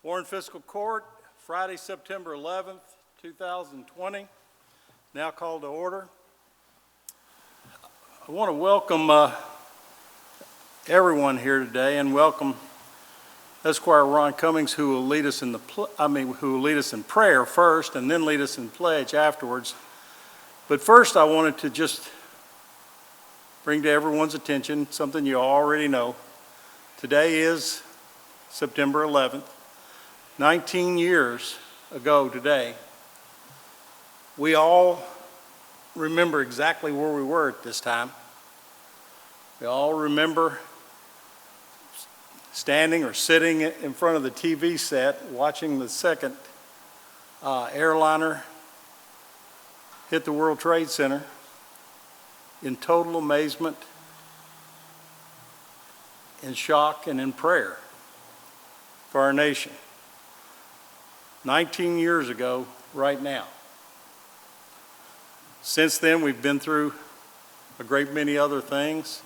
Warren Fiscal Court, Friday, September 11th, 2020. Now called to order. I want to welcome everyone here today, and welcome Esquire Ron Cummings, who will lead us in prayer first, and then lead us in pledge afterwards. But first, I wanted to just bring to everyone's attention something you already know. Today is September 11th. 19 years ago today, we all remember exactly where we were at this time. We all remember standing or sitting in front of the TV set watching the second airliner hit the World Trade Center in total amazement, in shock, and in prayer for our nation. 19 years ago, right now. Since then, we've been through a great many other things,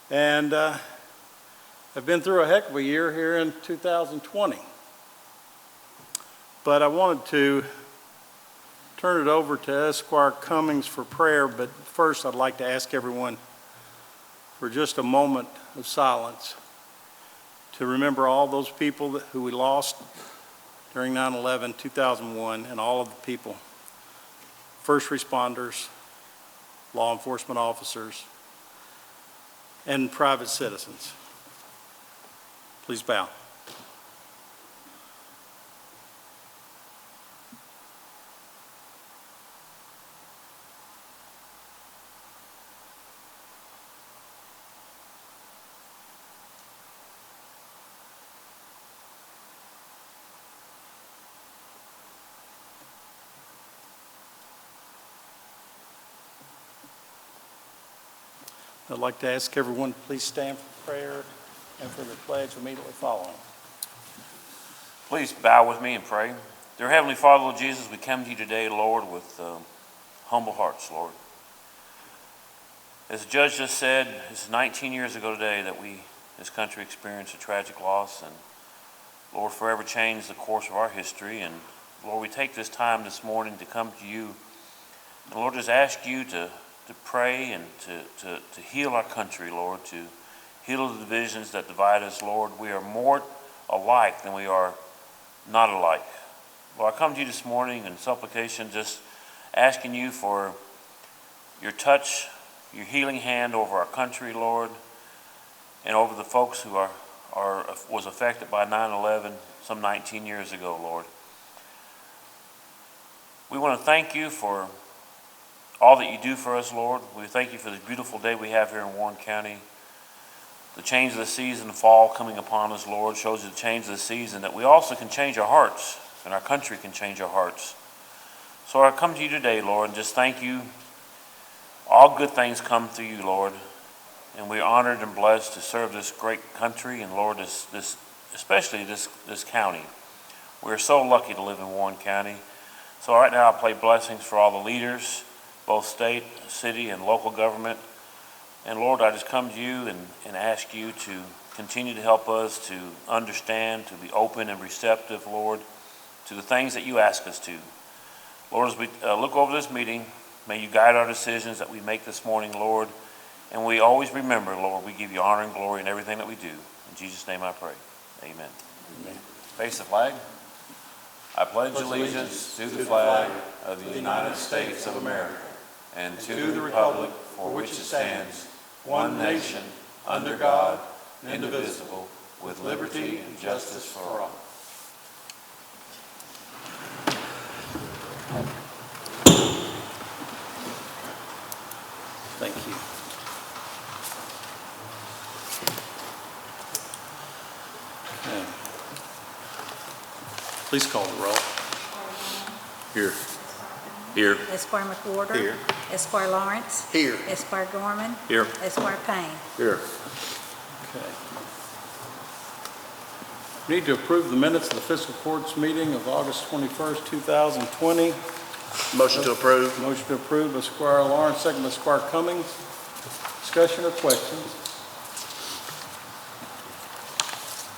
and I've been through a heck of a year here in 2020. But I wanted to turn it over to Esquire Cummings for prayer, but first I'd like to ask everyone for just a moment of silence to remember all those people who we lost during 9/11, 2001, and all of the people, first responders, law enforcement officers, and private citizens. Please bow. I'd like to ask everyone to please stand for prayer and for the pledge immediately following. Please bow with me and pray. Dear Heavenly Father, Lord Jesus, we come to you today, Lord, with humble hearts, Lord. As the judge just said, it's 19 years ago today that this country, experienced a tragic loss, and Lord, forever changed the course of our history. And Lord, we take this time this morning to come to you, and Lord, just ask you to pray and to heal our country, Lord, to heal the divisions that divide us, Lord. We are more alike than we are not alike. Lord, I come to you this morning in supplication, just asking you for your touch, your healing hand over our country, Lord, and over the folks who was affected by 9/11 some 19 years ago, Lord. We want to thank you for all that you do for us, Lord. We thank you for this beautiful day we have here in Warren County. The change of the season, fall coming upon us, Lord, shows you the change of the season, that we also can change our hearts, and our country can change our hearts. So I come to you today, Lord, and just thank you. All good things come through you, Lord, and we're honored and blessed to serve this great country, and Lord, especially this county. We're so lucky to live in Warren County. So right now I pray blessings for all the leaders, both state, city, and local government. And Lord, I just come to you and ask you to continue to help us to understand, to be open and receptive, Lord, to the things that you ask us to. Lord, as we look over this meeting, may you guide our decisions that we make this morning, Lord. And we always remember, Lord, we give you honor and glory in everything that we do. In Jesus' name I pray. Amen. Amen. Face the flag. I pledge allegiance to the flag of the United States of America, and to the republic for which it stands, one nation, under God, indivisible, with liberty and justice for all. Thank you. Okay. Please call the roll. Here. Here. Esquire McWhorter. Here. Esquire Lawrence. Here. Esquire Gorman. Here. Esquire Payne. Here. Okay. Need to approve the minutes of the fiscal court's meeting of August 21st, 2020. Motion to approve. Motion to approve by Esquire Lawrence, second by Esquire Cummings. Discussion or questions?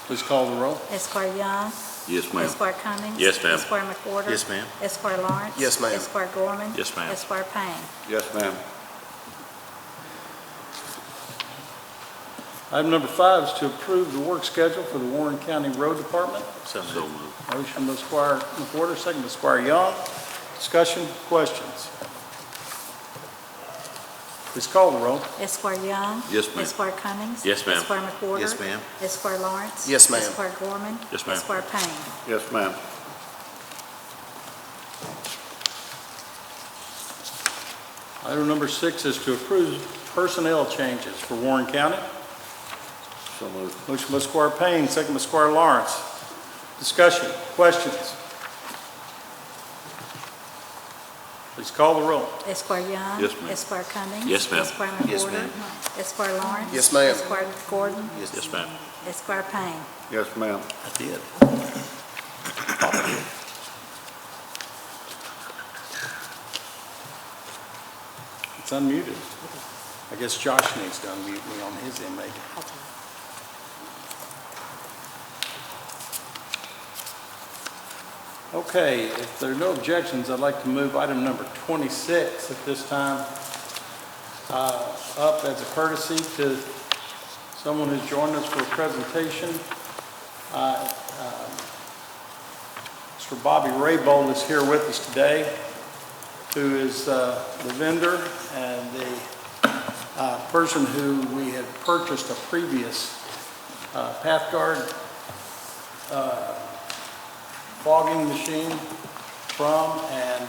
Please call the roll. Esquire Young. Yes, ma'am. Esquire Cummings. Yes, ma'am. Esquire McWhorter. Yes, ma'am. Esquire Lawrence. Yes, ma'am. Esquire Gorman. Yes, ma'am. Esquire Payne. Yes, ma'am. Item number 5 is to approve the work schedule for the Warren County Road Department. So moved. Motion by Squire McWhorter, second by Squire Young. Discussion, questions? Please call the roll. Esquire Young. Yes, ma'am. Esquire Cummings. Yes, ma'am. Esquire McWhorter. Yes, ma'am. Esquire Lawrence. Yes, ma'am. Esquire Gorman. Yes, ma'am. Esquire Payne. Yes, ma'am. Item number 6 is to approve personnel changes for Warren County. So moved. Motion by Squire Payne, second by Squire Lawrence. Discussion, questions? Please call the roll. Esquire Young. Yes, ma'am. Esquire Cummings. Yes, ma'am. Esquire Yes, McWhorter. ma'am. Esquire Lawrence. Yes, ma'am. Esquire Gordon. Yes, ma'am. Esquire Payne. Yes, ma'am. I did. It's unmuted. I guess Josh needs to unmute me on his end, maybe. Okay, if there are no objections, I'd like to move item number 26 at this time up as a courtesy to someone who's joined us for a presentation. Mr. Bobby Raybold is here with us today, who is the vendor and the person who we had purchased a previous PathGuard fogging machine from, and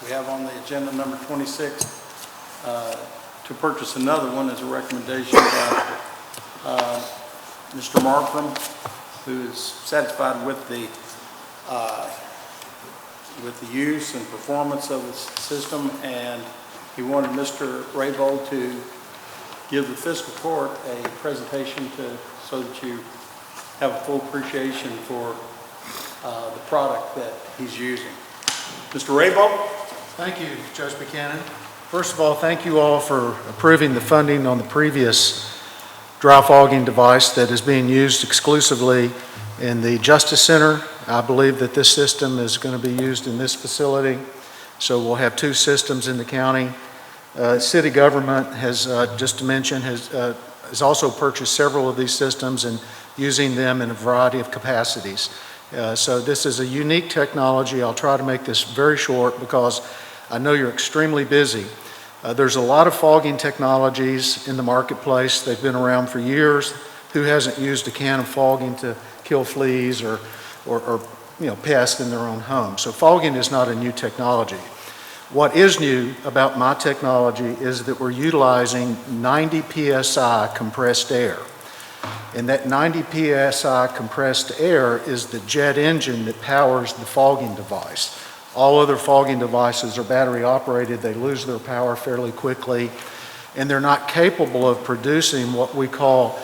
we have on the agenda number 26 to purchase another one as a recommendation by Mr. Markram, who is satisfied with the use and performance of the system, and he wanted Mr. Raybold to give the fiscal court a presentation so that you have a full appreciation for the product that he's using. Mr. Raybold? Thank you, Judge Buchanan. First of all, thank you all for approving the funding on the previous dry fogging device that is being used exclusively in the Justice Center. I believe that this system is going to be used in this facility. So we'll have 2 systems in the county. City government has, just to mention, has also purchased several of these systems and using them in a variety of capacities. So this is a unique technology. I'll try to make this very short because I know you're extremely busy. There's a lot of fogging technologies in the marketplace. They've been around for years. Who hasn't used a can of fogging to kill fleas or pests in their own home? So fogging is not a new technology. What is new about my technology is that we're utilizing 90 psi compressed air. And that 90 psi compressed air is the jet engine that powers the fogging device. All other fogging devices are battery operated. They lose their power fairly quickly, and they're not capable of producing what we call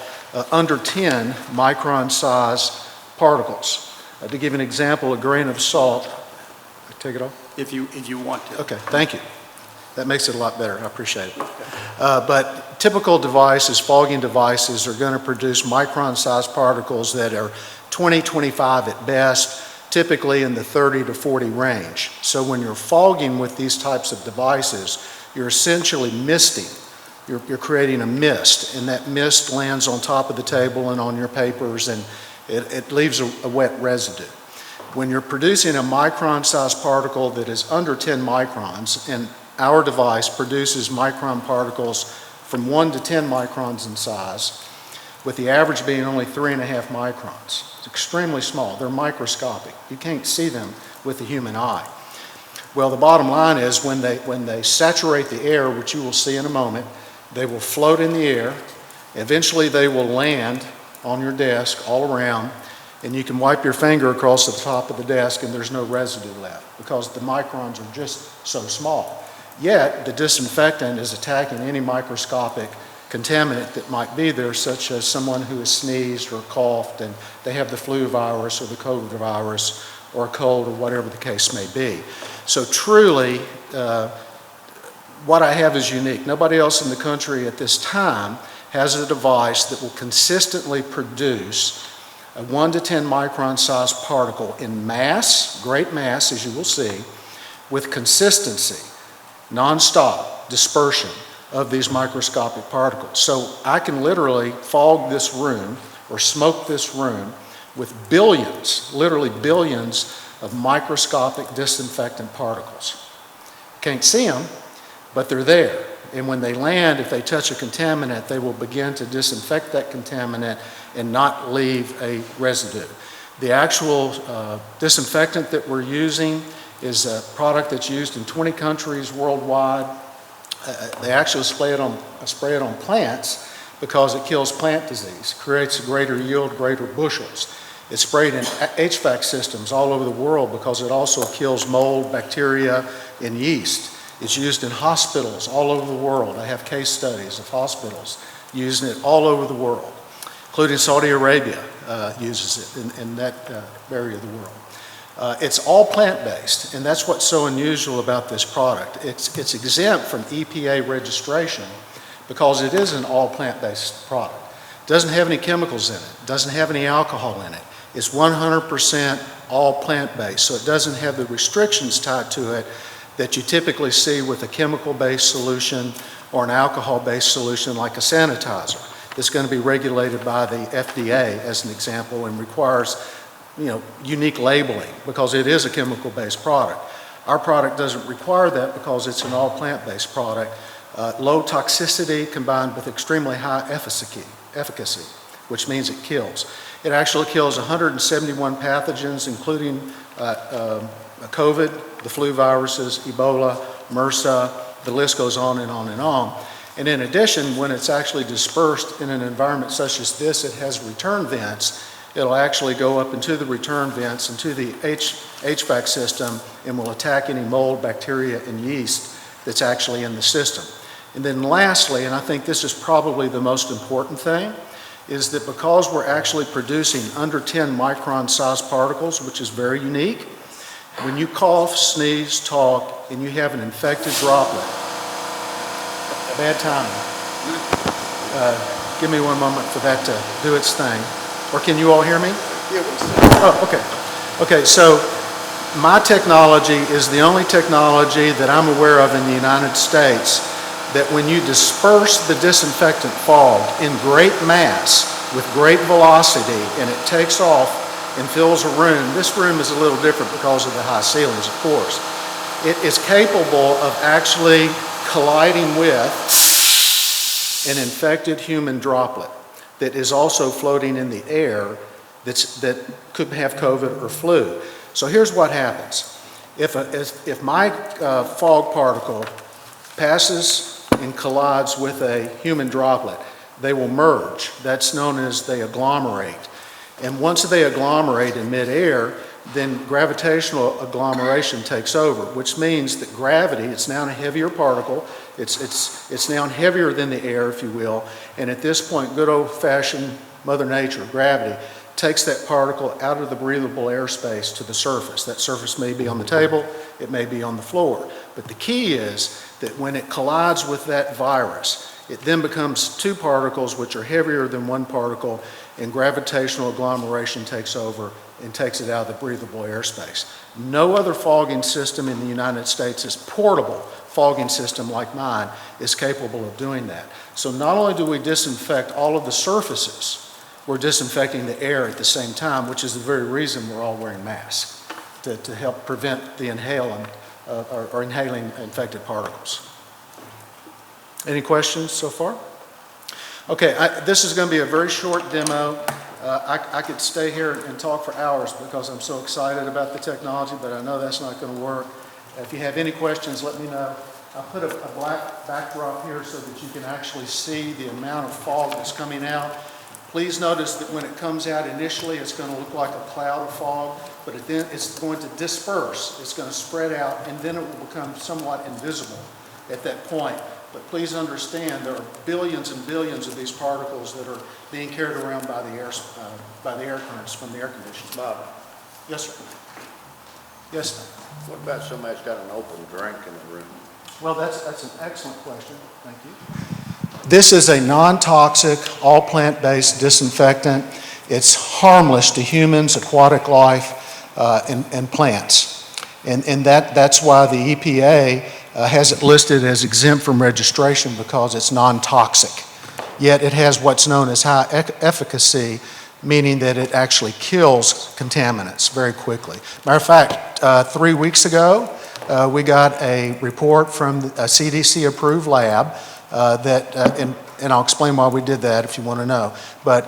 under 10 micron size particles. To give an example, a grain of salt, take it off? If you want to. Okay, thank you. That makes it a lot better, I appreciate it. But typical devices, fogging devices, are going to produce micron-sized particles that are 20, 25 at best, typically in the 30 to 40 range. So when you're fogging with these types of devices, you're essentially misting. You're creating a mist, and that mist lands on top of the table and on your papers, and it leaves a wet residue. When you're producing a micron-sized particle that is under 10 microns, and our device produces micron particles from 1 to 10 microns in size, with the average being only 3.5 microns. It's extremely small. They're microscopic. You can't see them with the human eye. Well, the bottom line is when they saturate the air, which you will see in a moment, they will float in the air. Eventually, they will land on your desk all around, and you can wipe your finger across the top of the desk and there's no residue left because the microns are just so small. Yet, the disinfectant is attacking any microscopic contaminant that might be there, such as someone who has sneezed or coughed and they have the flu virus or the COVID virus or a cold or whatever the case may be. So truly, what I have is unique. Nobody else in the country at this time has a device that will consistently produce a 1 to 10 micron size particle in mass, great mass as you will see, with consistency, nonstop dispersion of these microscopic particles. So I can literally fog this room or smoke this room with billions, literally billions of microscopic disinfectant particles. Can't see them, but they're there. And when they land, if they touch a contaminant, they will begin to disinfect that contaminant and not leave a residue. The actual disinfectant that we're using is a product that's used in 20 countries worldwide. They actually spray it on plants because it kills plant disease, creates a greater yield, greater bushels. It's sprayed in HVAC systems all over the world because it also kills mold, bacteria, and yeast. It's used in hospitals all over the world. I have case studies of hospitals using it all over the world, including Saudi Arabia uses it in that area of the world. It's all plant-based, and that's what's so unusual about this product. It's exempt from EPA registration because it is an all plant-based product. It doesn't have any chemicals in it, doesn't have any alcohol in it. It's 100% all plant-based, so it doesn't have the restrictions tied to it that you typically see with a chemical-based solution or an alcohol-based solution like a sanitizer. That's going to be regulated by the FDA as an example and requires, unique labeling because it is a chemical-based product. Our product doesn't require that because it's an all plant-based product. Low toxicity combined with extremely high efficacy, which means it kills. It actually kills 171 pathogens, including COVID, the flu viruses, Ebola, MRSA, the list goes on and on and on. And in addition, when it's actually dispersed in an environment such as this, it has return vents. It'll actually go up into the return vents, into the HVAC system, and will attack any mold, bacteria, and yeast that's actually in the system. And then lastly, and I think this is probably the most important thing, is that because we're actually producing under 10 micron size particles, which is very unique, when you cough, sneeze, talk, and you have an infected droplet, bad timing. Give me one moment for that to do its thing. Or can you all hear me? Yeah, we see. Oh, okay. Okay, so my technology is the only technology that I'm aware of in the United States that when you disperse the disinfectant fog in great mass with great velocity and it takes off and fills a room, this room is a little different because of the high ceilings, of course. It is capable of actually colliding with an infected human droplet that is also floating in the air that could have COVID or flu. So here's what happens. If my fog particle passes and collides with a human droplet, they will merge. That's known as they agglomerate. And once they agglomerate in midair, then gravitational agglomeration takes over, which means that gravity, it's now a heavier particle, it's now heavier than the air, if you will, and at this point, good old-fashioned Mother Nature, gravity, takes that particle out of the breathable airspace to the surface. That surface may be on the table, it may be on the floor, but the key is that when it collides with that virus, it then becomes two particles which are heavier than one particle, and gravitational agglomeration takes over and takes it out of the breathable airspace. No other fogging system in the United States, is portable fogging system like mine, is capable of doing that. So not only do we disinfect all of the surfaces, we're disinfecting the air at the same time, which is the very reason we're all wearing masks, to help prevent the inhaling infected particles. Any questions so far? Okay, this is going to be a very short demo. I could stay here and talk for hours because I'm so excited about the technology, but I know that's not going to work. If you have any questions, let me know. I put a black backdrop here so that you can actually see the amount of fog that's coming out. Please notice that when it comes out initially, it's going to look like a cloud of fog, but then it's going to disperse. It's going to spread out, and then it will become somewhat invisible at that point. But please understand there are billions and billions of these particles that are being carried around by the air currents from the air conditioning. Bob, Yes, sir. Yes, sir. what about somebody's got an open drink in the room? Well, that's an excellent question. Thank you. This is a non-toxic, all plant-based disinfectant. It's harmless to humans, aquatic life, and plants. And that's why the EPA has it listed as exempt from registration, because it's non-toxic. Yet it has what's known as high efficacy, meaning that it actually kills contaminants very quickly. Matter of fact, 3 weeks ago, we got a report from a CDC-approved lab and I'll explain why we did that if you want to know. But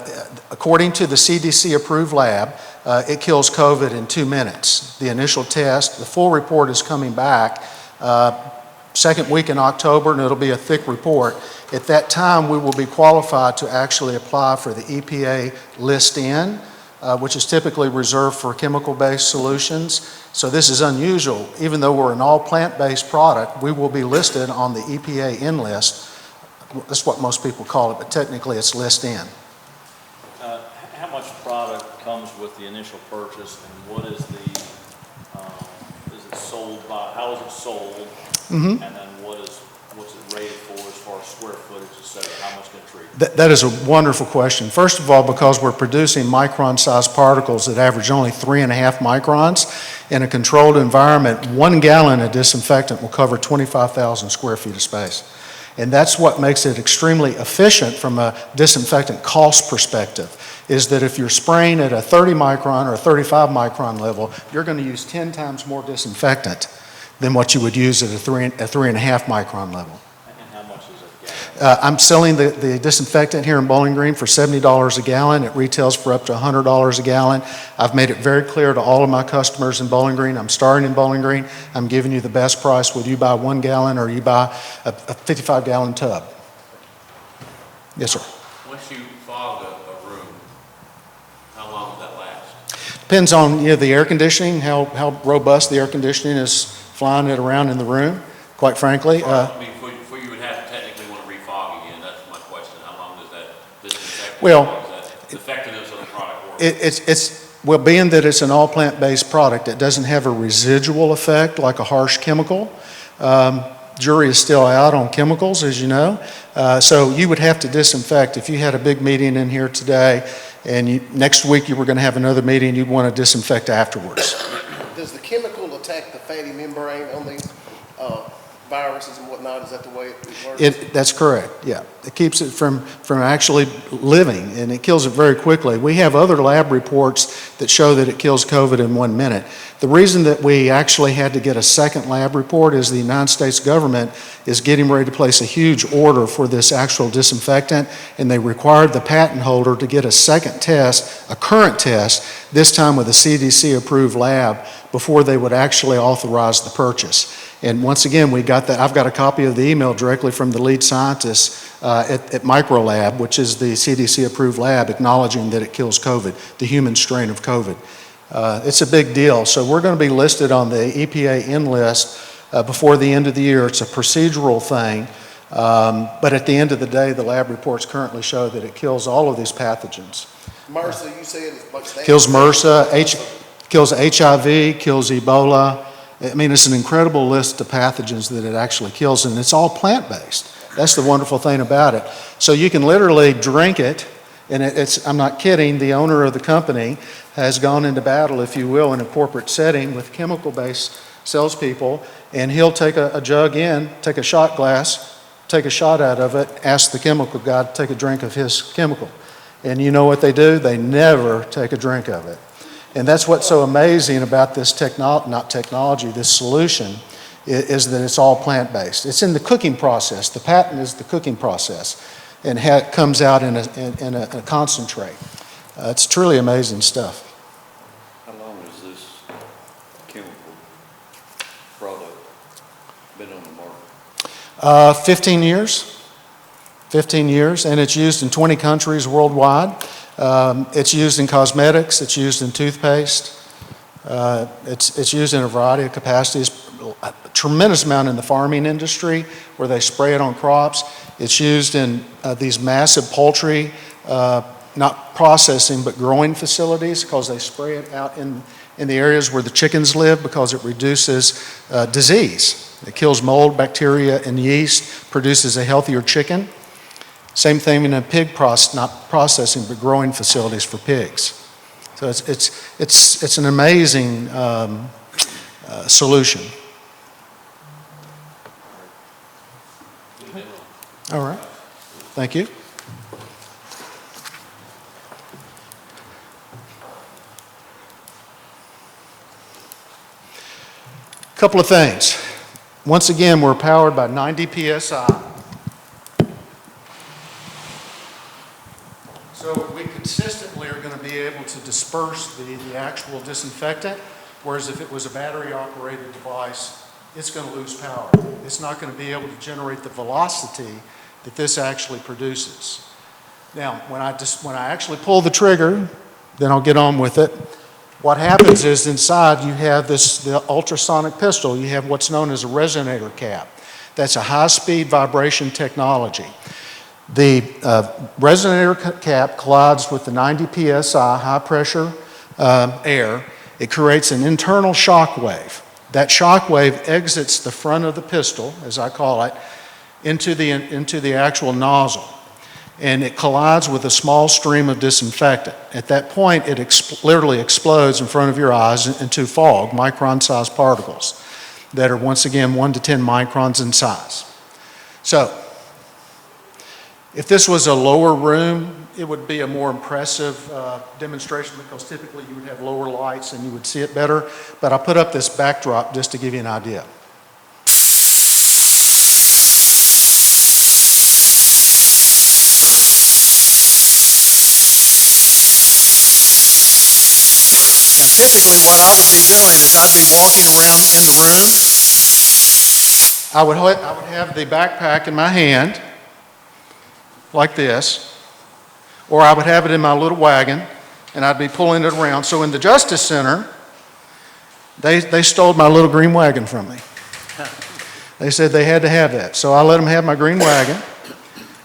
according to the CDC-approved lab, it kills COVID in 2 minutes. The initial test, the full report is coming back second week in October, and it'll be a thick report. At that time, we will be qualified to actually apply for the EPA List N, which is typically reserved for chemical-based solutions. So this is unusual. Even though we're an all plant-based product, we will be listed on the EPA N list. That's what most people call it, but technically it's List N. How much product comes with the initial purchase, and what is is it sold by, how is it sold? And then what's it rated for as far as square footage, et cetera? How much can it treat? That is a wonderful question. First of all, because we're producing micron-sized particles that average only 3.5 microns, in a controlled environment, 1 gallon of disinfectant will cover 25,000 square feet of space. And that's what makes it extremely efficient from a disinfectant cost perspective, is that if you're spraying at a 30 micron or a 35 micron level, you're going to use 10 times more disinfectant than what you would use at a 3.5 micron level. And how much is it gallon? I'm selling the disinfectant here in Bowling Green for $70 a gallon. It retails for up to $100 a gallon. I've made it very clear to all of my customers in Bowling Green, I'm starting in Bowling Green, I'm giving you the best price whether you buy 1 gallon or you buy a 55-gallon tub. Yes, sir. Once you fog a room, how long does that last? Depends on the air conditioning, how robust the air conditioning is flying it around in the room, quite frankly. I mean, before you would have to technically want to refog again, that's my question. How long does that disinfect? Well, how long does that effectiveness of the product work? Well, being that it's an all plant-based product, it doesn't have a residual effect like a harsh chemical. Jury is still out on chemicals, as you know. So you would have to disinfect. If you had a big meeting in here today and next week you were going to have another meeting, you'd want to disinfect afterwards. Does the chemical attack the fatty membrane on these viruses and whatnot? Is that the way it works? That's correct, yeah. It keeps it from actually living, and it kills it very quickly. We have other lab reports that show that it kills COVID in 1 minute. The reason that we actually had to get a second lab report is the United States government is getting ready to place a huge order for this actual disinfectant, and they required the patent holder to get a second test, a current test, this time with a CDC-approved lab, before they would actually authorize the purchase. And once again, we got that. I've got a copy of the email directly from the lead scientist at Microlab, which is the CDC-approved lab, acknowledging that it kills COVID, the human strain of COVID. It's a big deal. So we're going to be listed on the EPA N list before the end of the year. It's a procedural thing. But at the end of the day, the lab reports currently show that it kills all of these pathogens. MRSA, you said it's like that? Kills MRSA, kills HIV, kills Ebola. I mean, it's an incredible list of pathogens that it actually kills, and it's all plant-based. That's the wonderful thing about it. So you can literally drink it, and I'm not kidding, the owner of the company has gone into battle, if you will, in a corporate setting with chemical-based salespeople, and he'll take a jug in, take a shot glass, take a shot out of it, ask the chemical guy to take a drink of his chemical. And you know what they do? They never take a drink of it. And that's what's so amazing about this this solution, is that it's all plant-based. It's in the cooking process. The patent is the cooking process, and it comes out in a concentrate. It's truly amazing stuff. How long has this chemical product been on the market? 15 years. 15 years, and it's used in 20 countries worldwide. It's used in cosmetics, it's used in toothpaste, it's used in a variety of capacities, a tremendous amount in the farming industry where they spray it on crops. It's used in these massive poultry, not processing, but growing facilities, because they spray it out in the areas where the chickens live, because it reduces disease. It kills mold, bacteria, and yeast, produces a healthier chicken. Same thing in a not processing, but growing facilities for pigs. So it's an amazing solution. All right, thank you. Couple of things. Once again, we're powered by 90 PSI. So we consistently are going to be able to disperse the actual disinfectant, whereas if it was a battery-operated device, it's going to lose power. It's not going to be able to generate the velocity that this actually produces. Now, when I actually pull the trigger, then I'll get on with it. What happens is inside you have the ultrasonic pistol. You have what's known as a resonator cap. That's a high-speed vibration technology. The resonator cap collides with the 90 PSI high-pressure air. It creates an internal shock wave. That shock wave exits the front of the pistol, as I call it, into the actual nozzle. And it collides with a small stream of disinfectant. At that point, it literally explodes in front of your eyes into fog, micron-sized particles that are, once again, 1 to 10 microns in size. So, if this was a lower room, it would be a more impressive demonstration because typically you would have lower lights and you would see it better. But I put up this backdrop just to give you an idea. Typically what I would be doing is I'd be walking around in the room. I would have the backpack in my hand, like this, or I would have it in my little wagon, and I'd be pulling it around. So in the Justice Center, they stole my little green wagon from me. They said they had to have that. So I let them have my green wagon,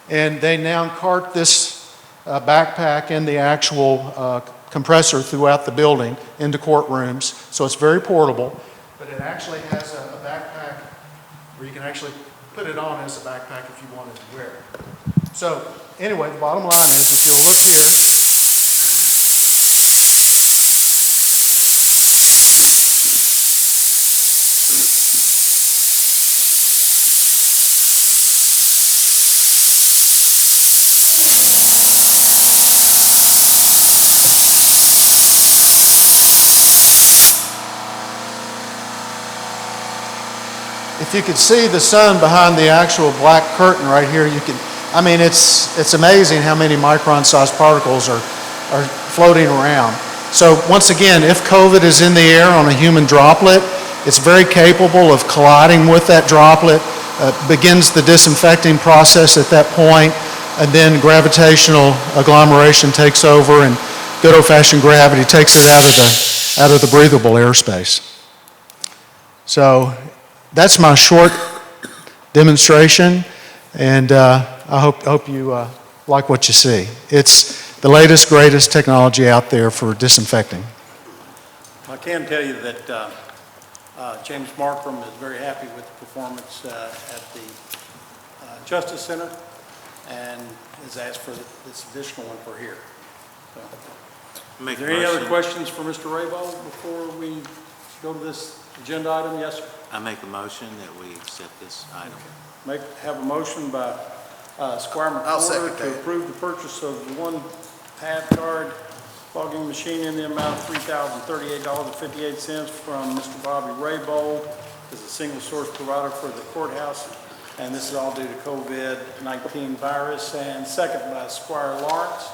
and they now cart this backpack and the actual compressor throughout the building into courtrooms, so it's very portable, but it actually has a backpack where you can actually put it on as a backpack if you wanted to wear it. So anyway, the bottom line is if you'll look here, if you could see the sun behind the actual black curtain right here, you can, I mean, it's amazing how many micron-sized particles are floating around. So once again, if COVID is in the air on a human droplet, it's very capable of colliding with that droplet, begins the disinfecting process at that point, and then gravitational agglomeration takes over and good old-fashioned gravity takes it out of the breathable airspace. So that's my short demonstration, and I hope you like what you see. It's the latest, greatest technology out there for disinfecting. I can tell you that James Markram is very happy with the performance at the Justice Center and has asked for this additional one for here. So, is there any other questions for Mr. Raybold before we go to this agenda item? Yes, sir. I make a motion that we accept this item. Have a motion by Squire I'll McWhorter second to that. approve the purchase of one pad card fogging machine in the amount of $3,038.58 from Mr. Bobby Raybold as a single source provider for the courthouse. And this is all due to COVID-19 virus. And second by Squire Lawrence.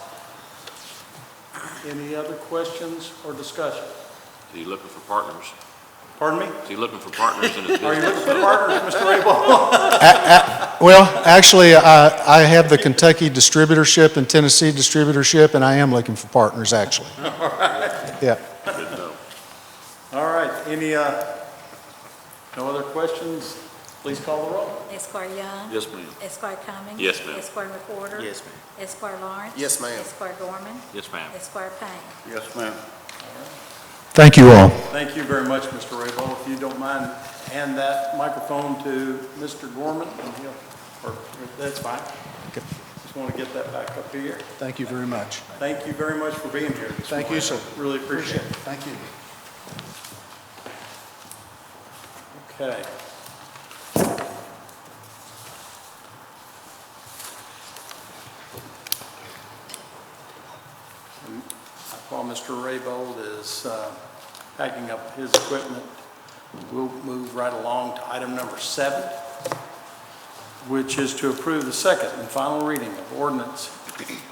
Any other questions or discussion? Is he looking for partners? Pardon me? Is he looking for partners in his Are you business? looking for partners, Mr. Raybold? Well, actually, I have the Kentucky distributorship and Tennessee distributorship, and I am looking for partners, actually. All right. Yeah. Good to know. All right. Any, no other questions? Please call the roll. Esquire Young. Yes, ma'am. Esquire Cummings. Yes, ma'am. Esquire McWhorter. Yes, ma'am. Esquire Lawrence. Yes, ma'am. Esquire Gorman. Yes, ma'am. Esquire Payne. Yes, ma'am. Thank you all. Thank you very much, Mr. Raybold. If you don't mind, hand that microphone to Mr. Gorman, and he'll, or, that's fine. Okay. Just want to get that back up here. Thank you very much. Thank you very much for being here this Thank you, morning. sir. Really appreciate it. Thank you. Okay. While Mr. Raybold is packing up his equipment, we'll move right along to item number 7, which is to approve the second and final reading of ordinance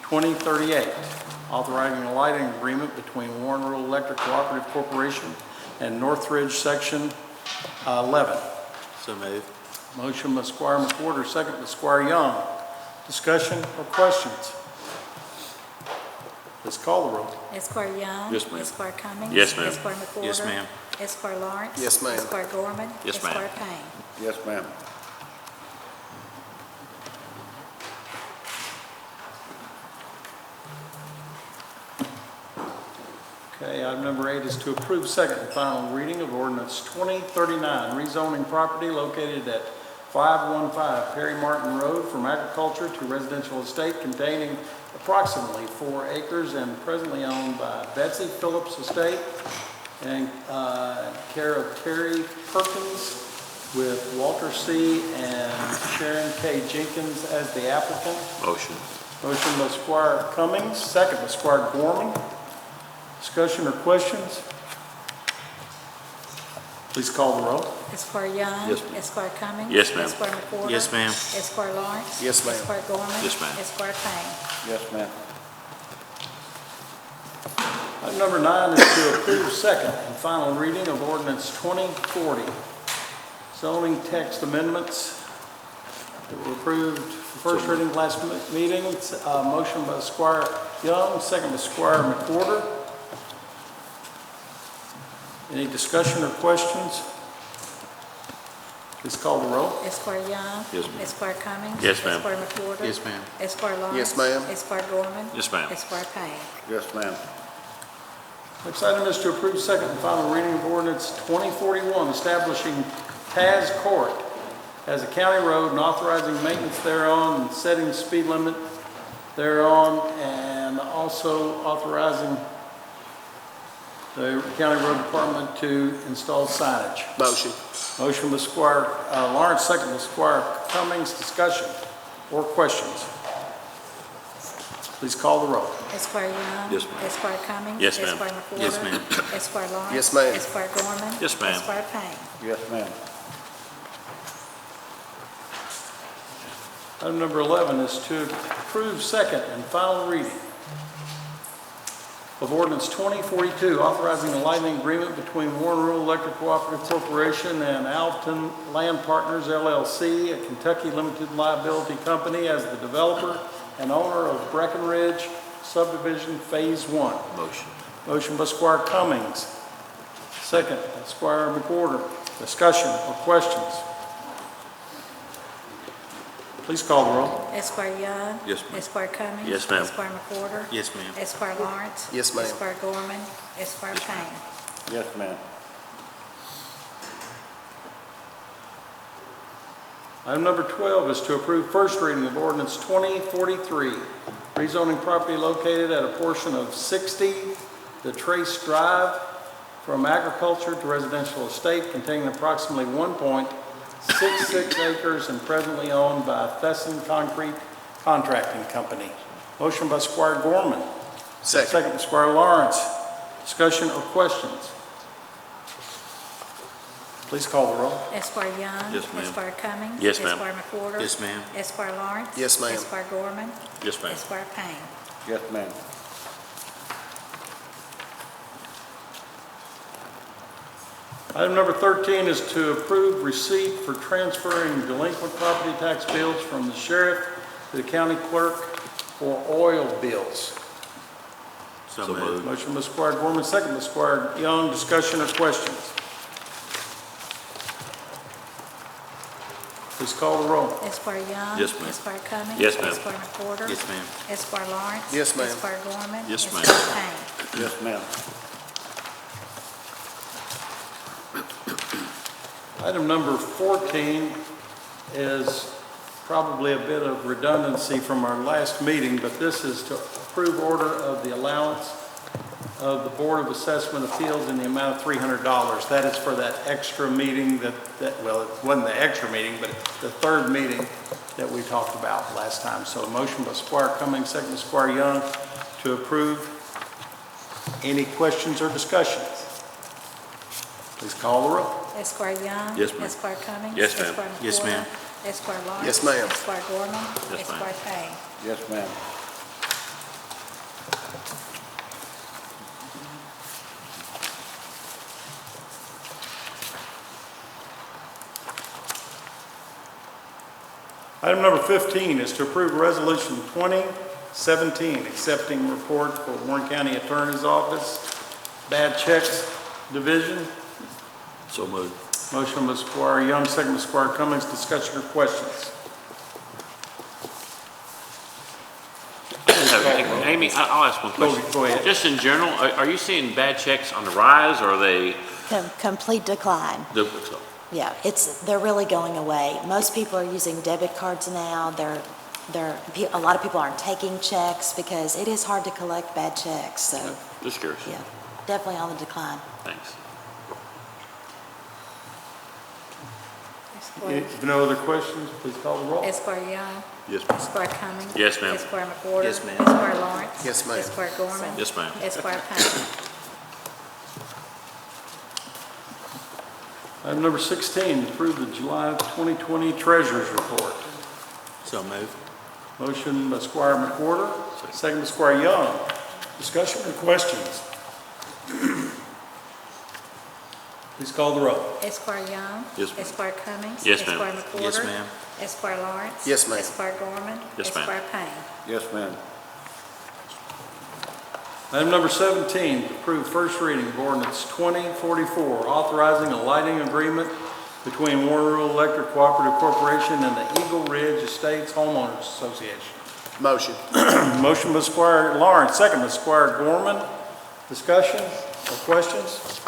2038, authorizing a lighting agreement between Warren Rural Electric Cooperative Corporation and Northridge Section 11. So moved. Motion by Squire McWhorter, second by Squire Young. Discussion or questions? Let's call the roll. Esquire Young. Yes, ma'am. Esquire Cummings. Yes, ma'am. Esquire McWhorter. Yes, ma'am. Esquire Lawrence. Yes, ma'am. Esquire Gorman. Yes, ma'am. Esquire Payne. Yes, ma'am. Okay, item number 8 is to approve second and final reading of ordinance 2039, rezoning property located at 515 Perry Martin Road from agriculture to residential estate containing approximately 4 acres and presently owned by Betsy Phillips Estate and care of Terry Perkins with Walter C. and Sharon K. Jenkins as the applicant. Motion. Motion by Squire Cummings, second by Squire Gorman. Discussion or questions? Please call the roll. Esquire Young. Yes, ma'am. Esquire Cummings. Yes, ma'am. Esquire McWhorter. Yes, ma'am. Esquire Lawrence. Yes, ma'am. Esquire Gorman. Yes, ma'am. Esquire Payne. Yes, ma'am. Item number 9 is to approve second and final reading of ordinance 2040. Zoning text amendments that were approved for first reading last meeting. Motion by Squire Young, second by Squire McWhorter. Any discussion or questions? Please call the roll. Esquire Young. Yes, ma'am. Esquire Cummings. Yes, ma'am. Esquire McWhorter. Yes, ma'am. Esquire Lawrence. Yes, ma'am. Esquire Gorman. Yes, ma'am. Esquire Payne. Yes, ma'am. Next item is to approve second and final reading of ordinance 2041, establishing Taz Court as a county road and authorizing maintenance thereon and setting the speed limit thereon, and also authorizing the county road department to install signage. Motion. Motion by Squire Lawrence, second by Squire Cummings. Discussion or questions? Please call the roll. Esquire Young. Yes, ma'am. Esquire Cummings. Yes, ma'am. Esquire McWhorter. Yes, ma'am. Esquire Lawrence. Yes, ma'am. Esquire Gorman. Yes, ma'am. Esquire Payne. Yes, ma'am. Item number 11 is to approve second and final reading of ordinance 2042, authorizing a lighting agreement between Warren Rural Electric Cooperative Corporation and Alton Land Partners LLC, a Kentucky limited liability company, as the developer and owner of Breckenridge Subdivision Phase 1. Motion. Motion by Squire Cummings, second by Squire McWhorter. Discussion or questions? Please call the roll. Esquire Young. Yes, ma'am. Esquire Cummings. Yes, ma'am. Esquire McWhorter. Yes, ma'am. Esquire Lawrence. Yes, ma'am. Esquire Gorman. Esquire Payne. Yes, ma'am. Item number 12 is to approve first reading of ordinance 2043, rezoning property located at a portion of 60 the Trace Drive from agriculture to residential estate containing approximately 1.66 acres and presently owned by Thesson Concrete Contracting Company. Motion by Squire Gorman. Second. Second by Squire Lawrence. Discussion or questions? Please call the roll. Esquire Young. Yes, ma'am. Esquire Cummings. Yes, ma'am. Esquire McWhorter. Yes, ma'am. Esquire Lawrence. Yes, ma'am. Esquire Gorman. Yes, ma'am. Esquire Payne. Yes, ma'am. Item number 13 is to approve receipt for transferring delinquent property tax bills from the sheriff to the county clerk for oil bills. So moved. Motion by Squire Gorman, second by Squire Young. Discussion or questions? Please call the roll. Esquire Young. Yes, ma'am. Esquire Cummings. Yes, ma'am. Esquire McWhorter. Yes, ma'am. Esquire Lawrence. Yes, ma'am. Esquire Gorman. Yes, ma'am. Esquire Payne. Yes, ma'am. Item number 14 is probably a bit of redundancy from our last meeting, but this is to approve order of the allowance of the Board of Assessment Appeals in the amount of $300. That is for that extra meeting well, it wasn't the extra meeting, but the third meeting that we talked about last time. So a motion by Squire Cummings, second by Squire Young to approve. Any questions or discussions? Please call the roll. Esquire Young. Yes, ma'am. Esquire Cummings. Yes, ma'am. Esquire Yes, ma'am. McWhorter. Esquire Lawrence. Yes, ma'am. Esquire Gorman. Yes, ma'am. Esquire Payne. Yes, ma'am. Item number 15 is to approve Resolution 2017, accepting report for Warren County Attorney's Office, Bad Checks Division. So moved. Motion by Squire Young, second by Squire Cummings. Discussion or questions? Amy, I'll ask one question. Go ahead. Just in general, are you seeing bad checks on the rise, or are they? Complete decline. Yeah, they're really going away. Most people are using debit cards now. A lot of people aren't taking checks because it is hard to collect bad checks. So, Just curious. yeah, definitely on the decline. Thanks. If no other questions, please call the roll. Esquire Young. Yes, ma'am. Esquire Cummings. Yes, ma'am. Esquire McWhorter. Yes, ma'am. Esquire Lawrence. Yes, ma'am. Esquire Gorman. Yes, ma'am. Esquire Payne. Item number 16, approve the July 2020 Treasurers Report. So moved. Motion by Squire McWhorter, second by Squire Young. Discussion or questions? Please call the roll. Esquire Young. Yes, ma'am. Esquire Cummings. Yes, ma'am. Esquire McWhorter. Yes, ma'am. Esquire Lawrence. Yes, ma'am. Esquire Gorman. Yes, ma'am. Esquire Payne. Yes, ma'am. Item number 17, approve first reading of ordinance 2044, authorizing a lighting agreement between Warren Rural Electric Cooperative Corporation and the Eagle Ridge Estates Homeowners Association. Motion. Motion by Squire Lawrence, second by Squire Gorman. Discussion or questions?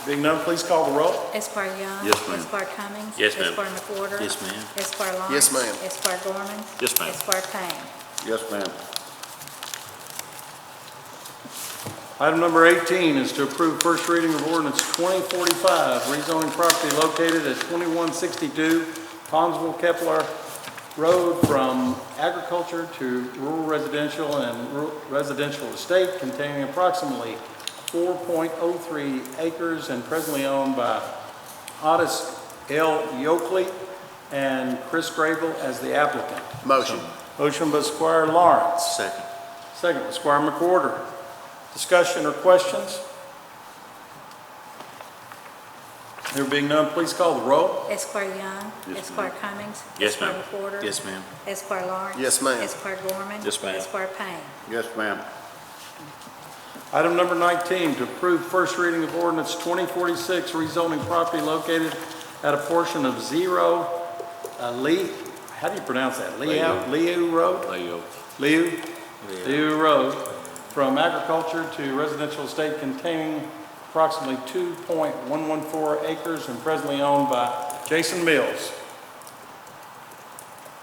There being none, please call the roll. Esquire Young. Yes, ma'am. Esquire Cummings. Yes, ma'am. Esquire McWhorter. Yes, ma'am. Esquire Lawrence. Yes, ma'am. Esquire Gorman. Yes, ma'am. Esquire Payne. Yes, ma'am. Item number 18 is to approve first reading of ordinance 2045, rezoning property located at 2162 Ponsville Kepler Road from agriculture to rural residential and residential estate containing approximately 4.03 acres and presently owned by Otis L. Yoakley and Chris Grable as the applicant. Motion. Motion by Squire Lawrence. Second. Second by Squire McWhorter. Discussion or questions? There being none, please call the roll. Esquire Young. Yes, Esquire ma'am. Cummings. Yes, Esquire ma'am. McWhorter. Yes, ma'am. Esquire Lawrence. Yes, ma'am. Esquire Gorman. Yes, ma'am. Esquire Payne. Yes, ma'am. Item number 19, to approve first reading of ordinance 2046, rezoning property located at a portion of how do you pronounce that? Liu Road? Liu Road, from agriculture to residential estate containing approximately 2.114 acres and presently owned by Jason Mills.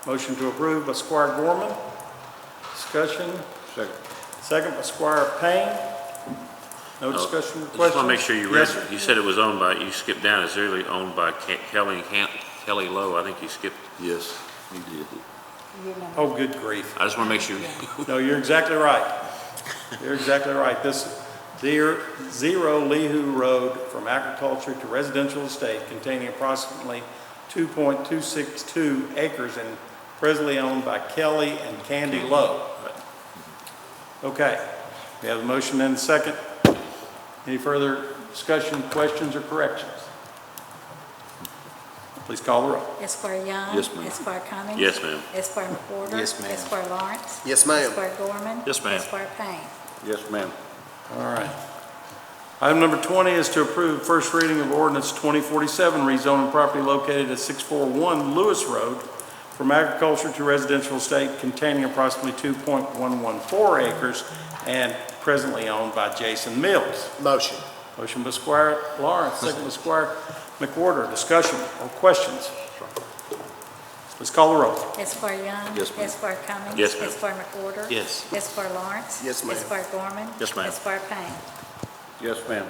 Motion to approve by Squire Gorman. Discussion. Second. Oh, Second by Squire Payne. No discussion or I questions? just want to make sure you read, Yes, sir. you said it was owned by, you skipped down, it's really owned by Kelly Lowe. I think you skipped. Yes, you did. Oh, good grief. I just want to make sure. No, you're exactly right. You're exactly right. This Zero Lihu Road from agriculture to residential estate containing approximately 2.262 acres and presently owned by Kelly and Candy Lowe. Okay, we have a motion and a second. Any further discussion, questions, or corrections? Please call the roll. Esquire Young. Yes, ma'am. Esquire Cummings. Yes, ma'am. Esquire McWhorter. Yes, ma'am. Esquire Lawrence. Yes, ma'am. Esquire Gorman. Yes, ma'am. Esquire Payne. Yes, ma'am. All right. Item number 20 is to approve first reading of ordinance 2047, rezoning property located at 641 Lewis Road from agriculture to residential estate containing approximately 2.114 acres and presently owned by Jason Mills. Motion. Motion by Squire Lawrence, second by Squire McWhorter. Discussion or questions? Please call the roll. Esquire Young. Yes, ma'am. Esquire Cummings. Yes, ma'am. Esquire McWhorter. Yes. Esquire Lawrence. Yes, ma'am. Esquire Gorman. Yes, ma'am. Esquire Payne. Yes, ma'am.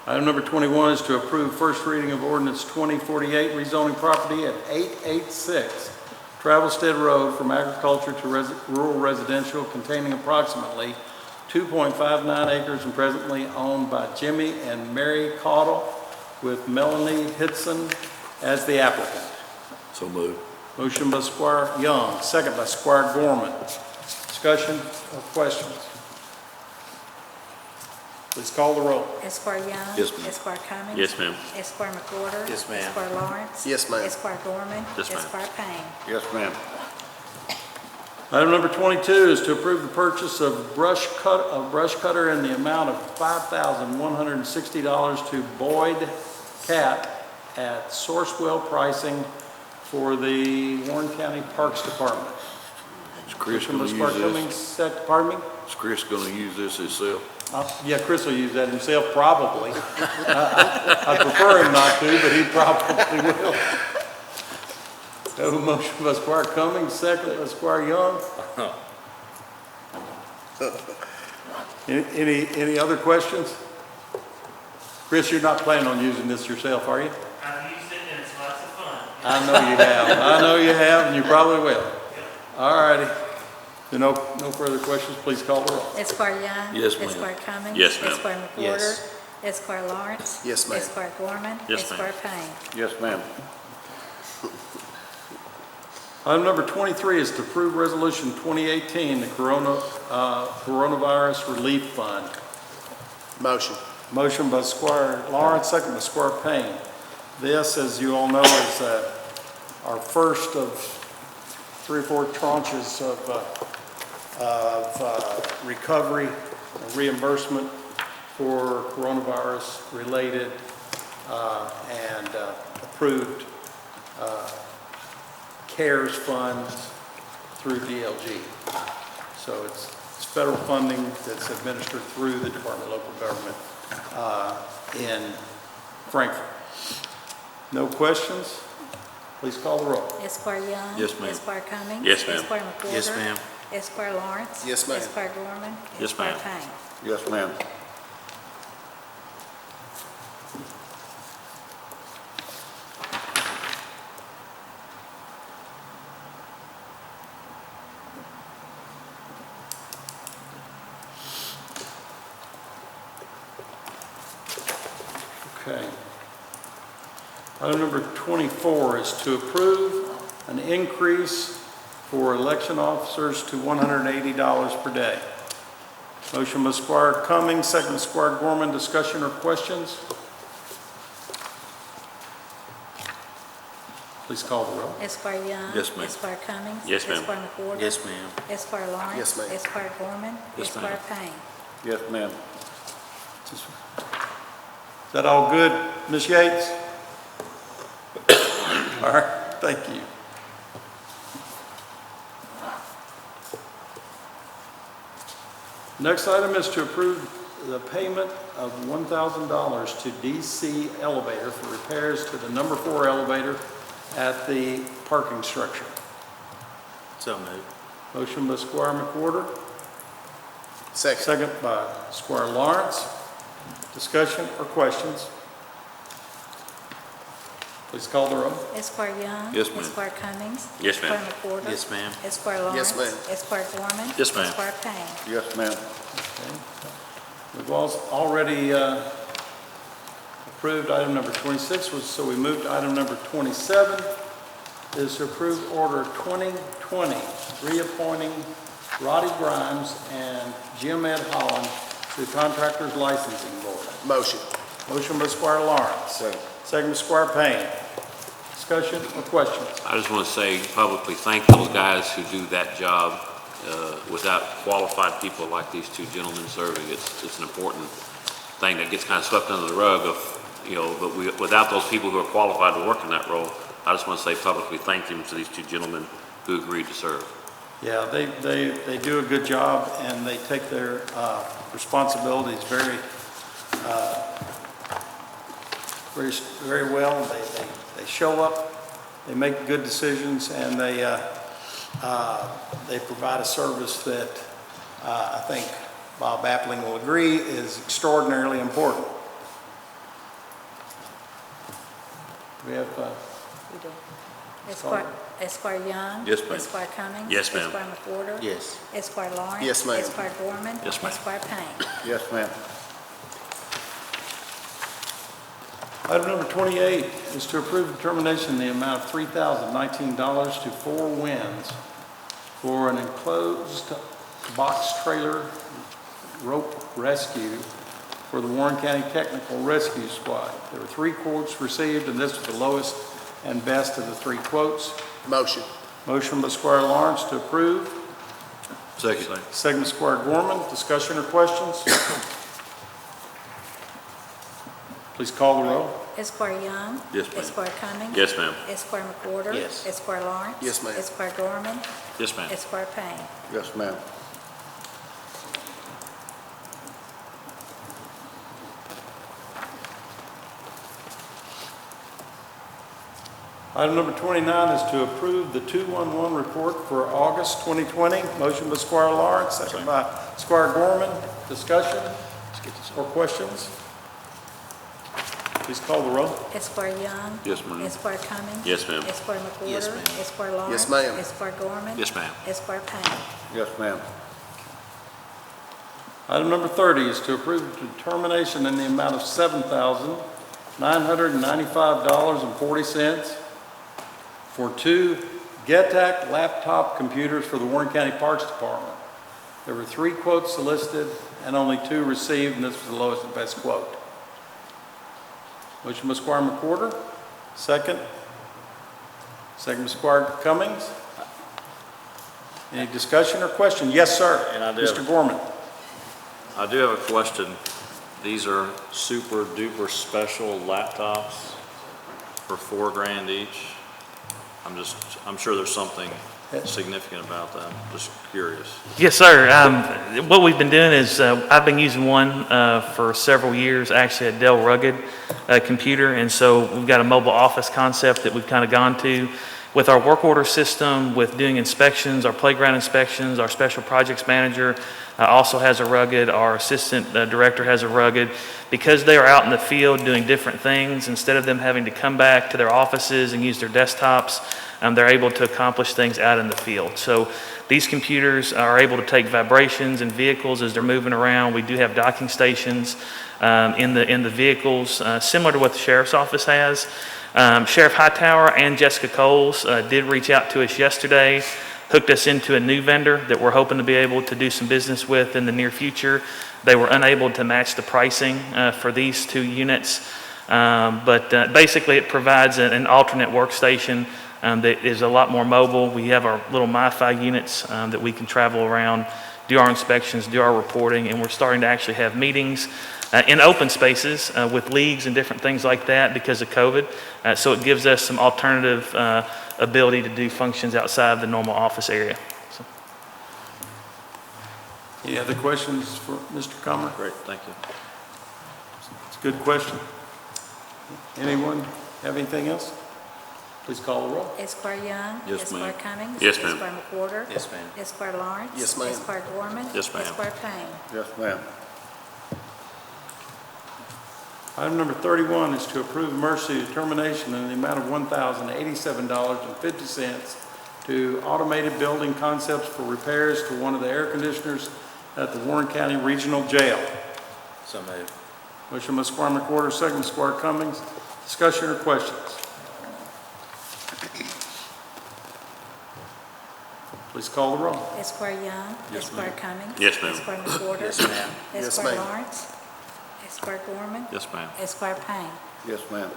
Item number 21 is to approve first reading of ordinance 2048, rezoning property at 886 Travelstead Road from agriculture to rural residential, containing approximately 2.59 acres and presently owned by Jimmy and Mary Caudle, with Melanie Hitson as the applicant. So moved. Motion by Squire Young, second by Squire Gorman. Discussion or questions? Please call the roll. Esquire Young. Yes, ma'am. Esquire Cummings. Yes, ma'am. Esquire McWhorter. Yes, ma'am. Esquire Lawrence. Yes, ma'am. Esquire Gorman. Yes, ma'am. Esquire Payne. Yes, ma'am. Item number 22 is to approve the purchase of brush cutter in the amount of $5,160 to Boyd Cat at Sourcewell pricing for the Warren County Parks Department. Is Chris Motion by gonna Squire use Cummings, pardon me? this? Is Chris gonna use this himself? Yeah, Chris will use that himself, probably. I prefer him not to, but he probably will. Have a motion by Squire Cummings, second by Squire Young. Any other questions? Chris, you're not planning on using this yourself, are you? I've used it and it's lots of fun. I know you have. I know you have, and you probably will. All righty. No further questions, please call the roll. Esquire Young. Yes, ma'am. Esquire Cummings. Yes, ma'am. Esquire McWhorter. Yes. Esquire Lawrence. Yes, ma'am. Esquire Gorman. Yes, ma'am. Esquire Payne. Yes, ma'am. Item number 23 is to approve resolution 2018, the coronavirus relief fund. Motion. Motion by Squire Lawrence, second by Squire Payne. This, as you all know, is our first of 3 or 4 tranches of recovery and reimbursement for coronavirus-related and approved CARES funds through DLG. So it's federal funding that's administered through the Department of Local Government in Frankfurt. No questions? Please call the roll. Esquire Young. Yes, ma'am. Esquire Cummings. Yes, ma'am. Esquire McWhorter. Yes, ma'am. Esquire Lawrence. Yes, ma'am. Esquire Gorman. Yes, Esquire ma'am. Payne. Yes, ma'am. Okay. Item number 24 is to approve an increase for election officers to $180 per day. Motion by Squire Cummings, second by Squire Gorman. Discussion or questions? Please call the roll. Esquire Young. Yes, ma'am. Esquire Cummings. Yes, ma'am. Esquire McWhorter. Yes, ma'am. Esquire Lawrence. Yes, ma'am. Esquire Gorman. Yes, ma'am. Esquire Payne. Yes, ma'am. Is that all good, Ms. Yates? All right, thank you. Next item is to approve the payment of $1,000 to DC Elevator for repairs to the number 4 elevator at the parking structure. So moved. Motion by Squire McWhorter, Second. second by Squire Lawrence. Discussion or questions? Please call the roll. Esquire Young. Yes, ma'am. Esquire Cummings. Yes, ma'am. Esquire McWhorter. Yes, ma'am. Esquire Lawrence. Yes, ma'am. Esquire Gorman. Yes, ma'am. Esquire Payne. Yes, ma'am. We've already approved item number 26, so we move to item number 27, is to approve order 2020, reappointing Roddy Grimes and Jim Ed Holland to the Contractors Licensing Board. Motion. Motion by Squire Lawrence. Second. Second by Squire Payne. Discussion or questions? I just want to say publicly, thank those guys who do that job. Without qualified people like these 2 gentlemen serving, it's an important thing that gets kind of swept under the rug of, but without those people who are qualified to work in that role, I just want to say publicly thank you to these 2 gentlemen who agreed to serve. Yeah, they do a good job, and they take their responsibilities very well. They show up They make good decisions, and they provide a service that I think Bob Appling will agree is extraordinarily important. We have, We do. Esquire Young. Yes, ma'am. Esquire Cummings. Yes, ma'am. Esquire McWhorter. Yes. Esquire Lawrence. Yes, ma'am. Esquire Gorman. Yes, ma'am. Esquire Payne. Yes, ma'am. item number 28 is to approve the termination in the amount of $3,019 to Four Winds for an enclosed box trailer rope rescue for the Warren County Technical Rescue Squad. There were 3 quotes received, and this was the lowest and best of the 3 quotes. Motion. Motion by Squire Lawrence to approve. Second. Second by Squire Gorman. Discussion or questions? Please call the roll. Esquire Young. Yes, ma'am. Esquire Cummings. Yes, ma'am. Esquire McWhorter. Yes. Esquire Lawrence. Yes, ma'am. Esquire Gorman. Yes, ma'am. Esquire Payne. Yes, ma'am. Item number 29 is to approve the 211 report for August 2020. Motion by Squire Lawrence, second by Squire Gorman. Discussion or questions? Please call the roll. Esquire Young. Yes, ma'am. Esquire Cummings. Yes, ma'am. Esquire McWhorter. Yes, ma'am. Esquire Lawrence. ma'am. Esquire Gorman. Yes, ma'am. Esquire Payne. Yes, ma'am. Item number 30 is to approve the determination in the amount of $7,995.40 for 2 GetTac laptop computers for the Warren County Parks Department. There were 3 quotes solicited and only 2 received, and this was the lowest and best quote. Motion by Squire McWhorter, second. Second by Squire Cummings. Any discussion or question? Yes, sir. And I do Mr. have- Gorman. I do have a question. These are super duper special laptops for $4,000 each. I'm sure there's something significant about them. Just curious. Yes, sir. What we've been doing is I've been using one for several years, actually a Dell Rugged computer, and so we've got a mobile office concept that we've kind of gone to with our work order system, with doing inspections, our playground inspections. Our special projects manager also has a Rugged. Our assistant director has a Rugged. Because they are out in the field doing different things, instead of them having to come back to their offices and use their desktops, they're able to accomplish things out in the field. So these computers are able to take vibrations in vehicles as they're moving around. We do have docking stations in the vehicles, similar to what the sheriff's office has. Sheriff Hightower and Jessica Coles did reach out to us yesterday, hooked us into a new vendor that we're hoping to be able to do some business with in the near future. They were unable to match the pricing for these 2 units, but basically it provides an alternate workstation that is a lot more mobile. We have our little MiFi units that we can travel around, do our inspections, do our reporting, and we're starting to actually have meetings in open spaces with leagues and different things like that because of COVID. So it gives us some alternative ability to do functions outside of the normal office area. So. Any other questions for Mr. Comer? Great, thank you. It's a good question. Anyone have anything else? Please call the roll. Esquire Young. Yes, Esquire ma'am. Cummings. Yes, ma'am. Esquire McWhorter. Yes, ma'am. Esquire Lawrence. Yes, ma'am. Esquire Gorman. Yes, ma'am. Esquire Payne. Yes, ma'am. Item number 31 is to approve emergency determination in the amount of $1,087.50 to Automated Building Concepts for repairs to one of the air conditioners at the Warren County Regional Jail. So moved. Motion by Squire McWhorter, second by Squire Cummings. Discussion or questions? Please call the roll. Esquire Young. Esquire Cummings. Yes, ma'am. Esquire McWhorter. Yes, ma'am. Yes, Esquire ma'am. Lawrence. Esquire Gorman. Yes, ma'am. Esquire Payne. Yes, ma'am.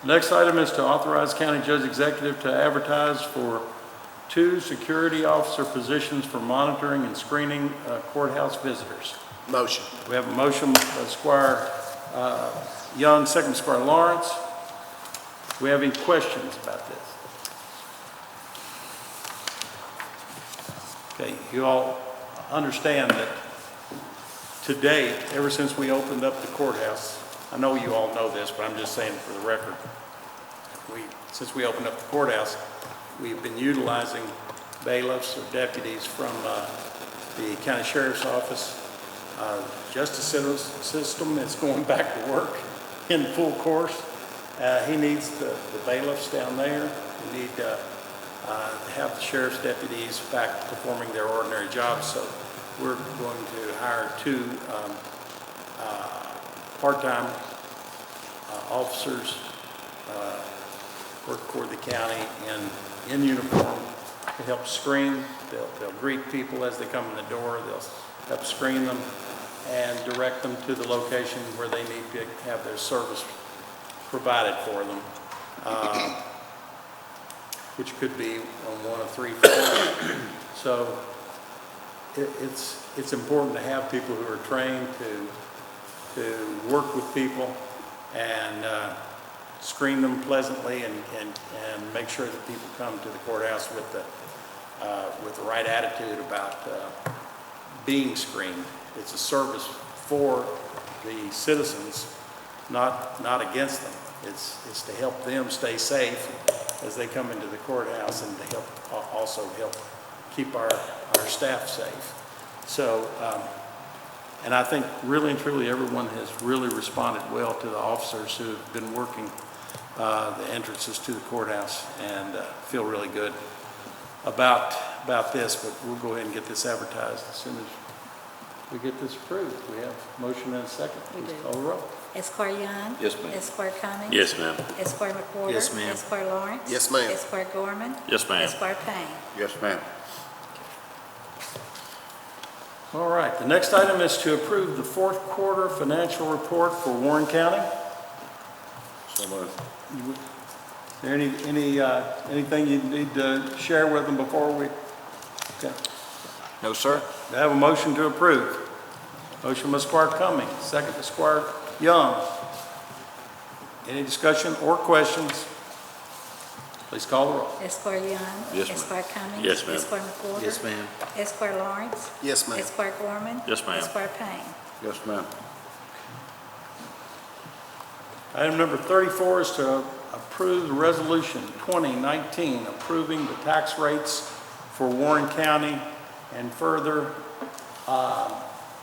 Next item is to authorize county judge executive to advertise for 2 security officer positions for monitoring and screening courthouse visitors. Motion. We have a motion by Squire Young, second by Squire Lawrence. Do we have any questions about this? Okay, you all understand that to date, ever since we opened up the courthouse, I know you all know this, but I'm just saying for the record, since we opened up the courthouse, we've been utilizing bailiffs or deputies from the county sheriff's office. Justice system is going back to work in full course. He needs the bailiffs down there. We need to have the sheriff's deputies back performing their ordinary jobs. So we're going to hire 2 part-time officers, work for the county in uniform to help screen. They'll greet people as they come in the door. They'll help screen them and direct them to the location where they need to have their service provided for them, which could be on one of 3 floors. So it's important to have people who are trained to work with people and screen them pleasantly and make sure that people come to the courthouse with the right attitude about being screened. It's a service for the citizens, not against them. It's to help them stay safe as they come into the courthouse and to also help keep our staff safe. So, and I think really and truly everyone has really responded well to the officers who have been working the entrances to the courthouse and feel really good about this, but we'll go ahead and get this advertised as soon as we get this approved. We have motion and a second. Please call the roll. Esquire Young. Yes, ma'am. Esquire Cummings. Yes, ma'am. Esquire McWhorter. Yes, ma'am. Esquire Lawrence. Yes, ma'am. Esquire Gorman. Yes, ma'am. Esquire Payne. Yes, ma'am. All right, the next item is to approve the 4th quarter financial report for Warren County. So moved. Is there anything you need to share with them before we? Okay. No, sir. Do I have a motion to approve? Motion by Squire Cummings, second by Squire Young. Any discussion or questions? Please call the roll. Esquire Young. Yes, ma'am. Esquire Cummings. Yes, ma'am. Esquire McWhorter. Yes, ma'am. Esquire Lawrence. Yes, ma'am. Esquire Gorman. Yes, ma'am. Esquire Payne. Yes, ma'am. Item number 34 is to approve the resolution 2019 approving the tax rates for Warren County and further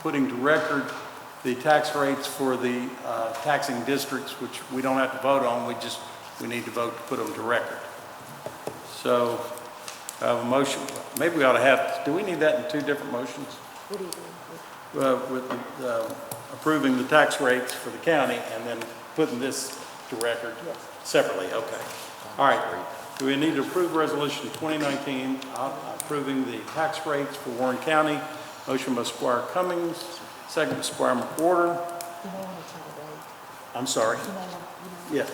putting to record the tax rates for the taxing districts, which we don't have to vote on. We need to vote to put them to record. So I have a motion. Maybe we ought to have, do we need that in 2 different motions? What do you do? With approving the tax rates for the county and then putting this to record separately? Okay. All right. Do we need to approve resolution 2019 approving the tax rates for Warren County? Motion by Squire Cummings, second by Squire McWhorter. I'm sorry. Yeah.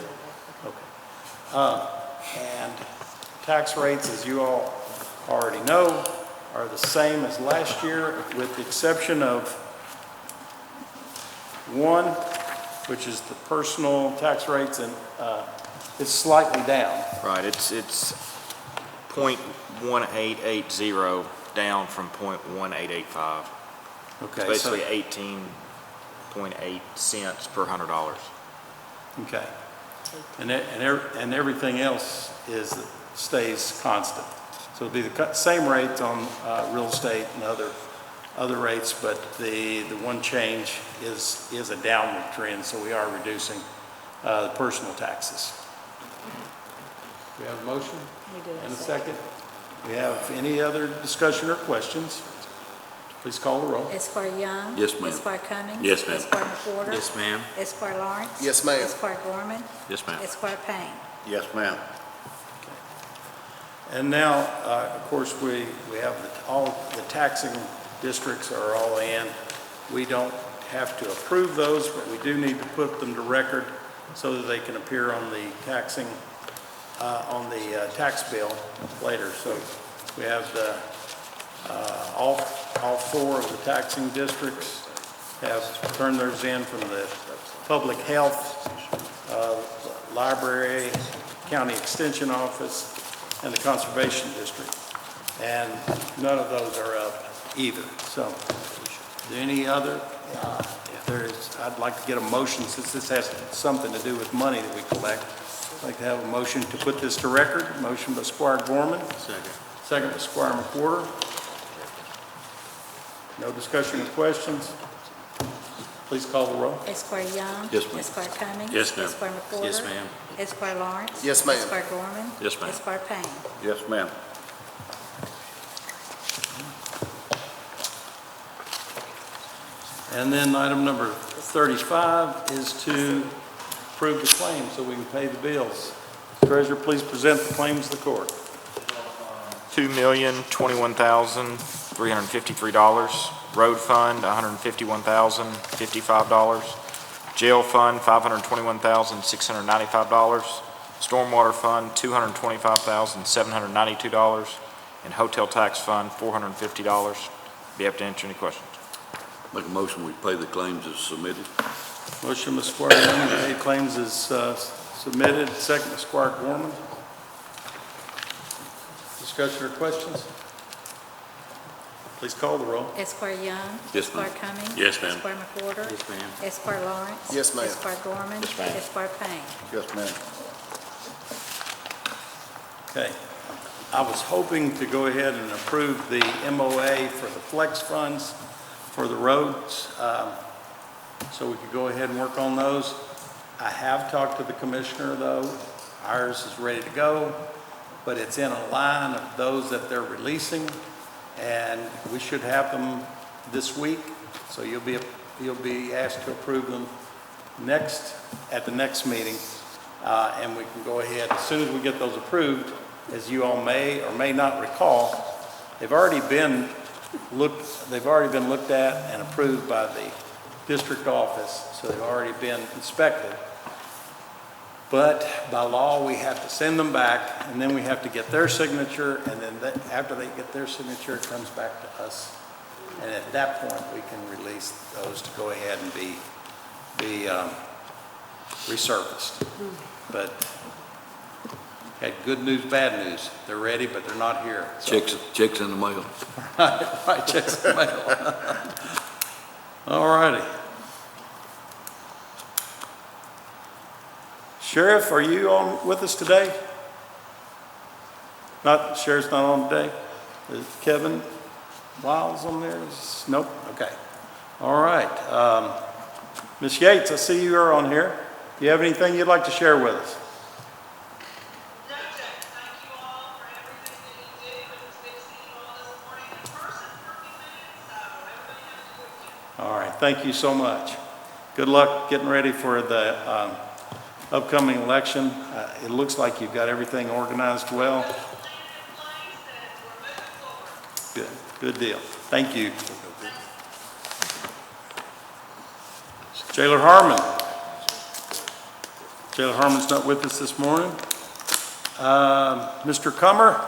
Okay. And tax rates, as you all already know, are the same as last year with the exception of one, which is the personal tax rates, and it's slightly down. Right, it's .1880 down from .1885. Okay. It's basically 18.8 cents per $100. Okay. And everything else stays constant. So it'll be the same rates on real estate and other rates, but the one change is a downward trend, so we are reducing the personal taxes. We have a motion? We do. And a second? We have any other discussion or questions? Please call the roll. Esquire Young. Yes, ma'am. Esquire Cummings. Yes, ma'am. Esquire McWhorter. Yes, ma'am. Esquire Lawrence. Yes, ma'am. Esquire Gorman. Yes, ma'am. Esquire Payne. Yes, ma'am. And now, of course, we have all the taxing districts are all in. We don't have to approve those, but we do need to put them to record so that they can appear on the taxing, on the tax bill later. So we have all 4 of the taxing districts have turned theirs in from the public health, library, county extension office, and the conservation district. And none of those are up either. So Is there any other? If there is, I'd like to get a motion, since this has something to do with money that we collect. I'd like to have a motion to put this to record. Motion by Squire Gorman. Second. Second by Squire McWhorter. No discussion or questions? Please call the roll. Esquire Young. Yes, ma'am. Esquire Cummings. Yes, ma'am. Esquire McWhorter. Yes, ma'am. Esquire Lawrence. Yes, ma'am. Esquire Gorman. Yes, ma'am. Esquire Payne. Yes, ma'am. And then item number 35 is to approve the claims so we can pay the bills. Treasurer, please present the claims to the court. $2,021,353. Road fund, $151,055. Jail fund, $521,695. Stormwater fund, $225,792. And hotel tax fund, $450. Be happy to answer any questions. Make a motion, we pay the claims as submitted. Motion by Squire Young to pay claims is submitted. Second by Squire Gorman. Discussion or questions? Please call the roll. Esquire Young. Yes, ma'am. Esquire Cummings. Yes, ma'am. Esquire McWhorter. Yes, ma'am. Esquire Lawrence. Yes, ma'am. Esquire Gorman. Yes, ma'am. Esquire Payne. Yes, ma'am. Okay. I was hoping to go ahead and approve the MOA for the flex funds for the roads, so we could go ahead and work on those. I have talked to the commissioner, though. Ours is ready to go, but it's in a line of those that they're releasing, and we should have them this week. So you'll be asked to approve them at the next meeting, and we can go ahead as soon as we get those approved. As you all may or may not recall, they've already been looked at and approved by the district office, so they've already been inspected. But by law, we have to send them back, and then we have to get their signature, and then after they get their signature, it comes back to us. And at that point, we can release those to go ahead and be resurfaced. But had good news, bad news. They're ready, but they're not here. So. Checks in the mail. Right, checks in the mail. All righty. Sheriff, are you on with us today? Sheriff's not on today? Is Kevin Wiles on there? Nope, okay. All right. Ms. Yates, I see you are on here. Do you have anything you'd like to share with us? No, Jack, thank you all for everything that you do. It was good to see you all this morning in person for a few minutes, so everybody have a good weekend. All right, thank you so much. Good luck getting ready for the upcoming election. It looks like you've got everything organized well. Good, good deal. Thank you. Jailer Harmon. Jailer Harmon's not with us this morning. Mr. Cummer,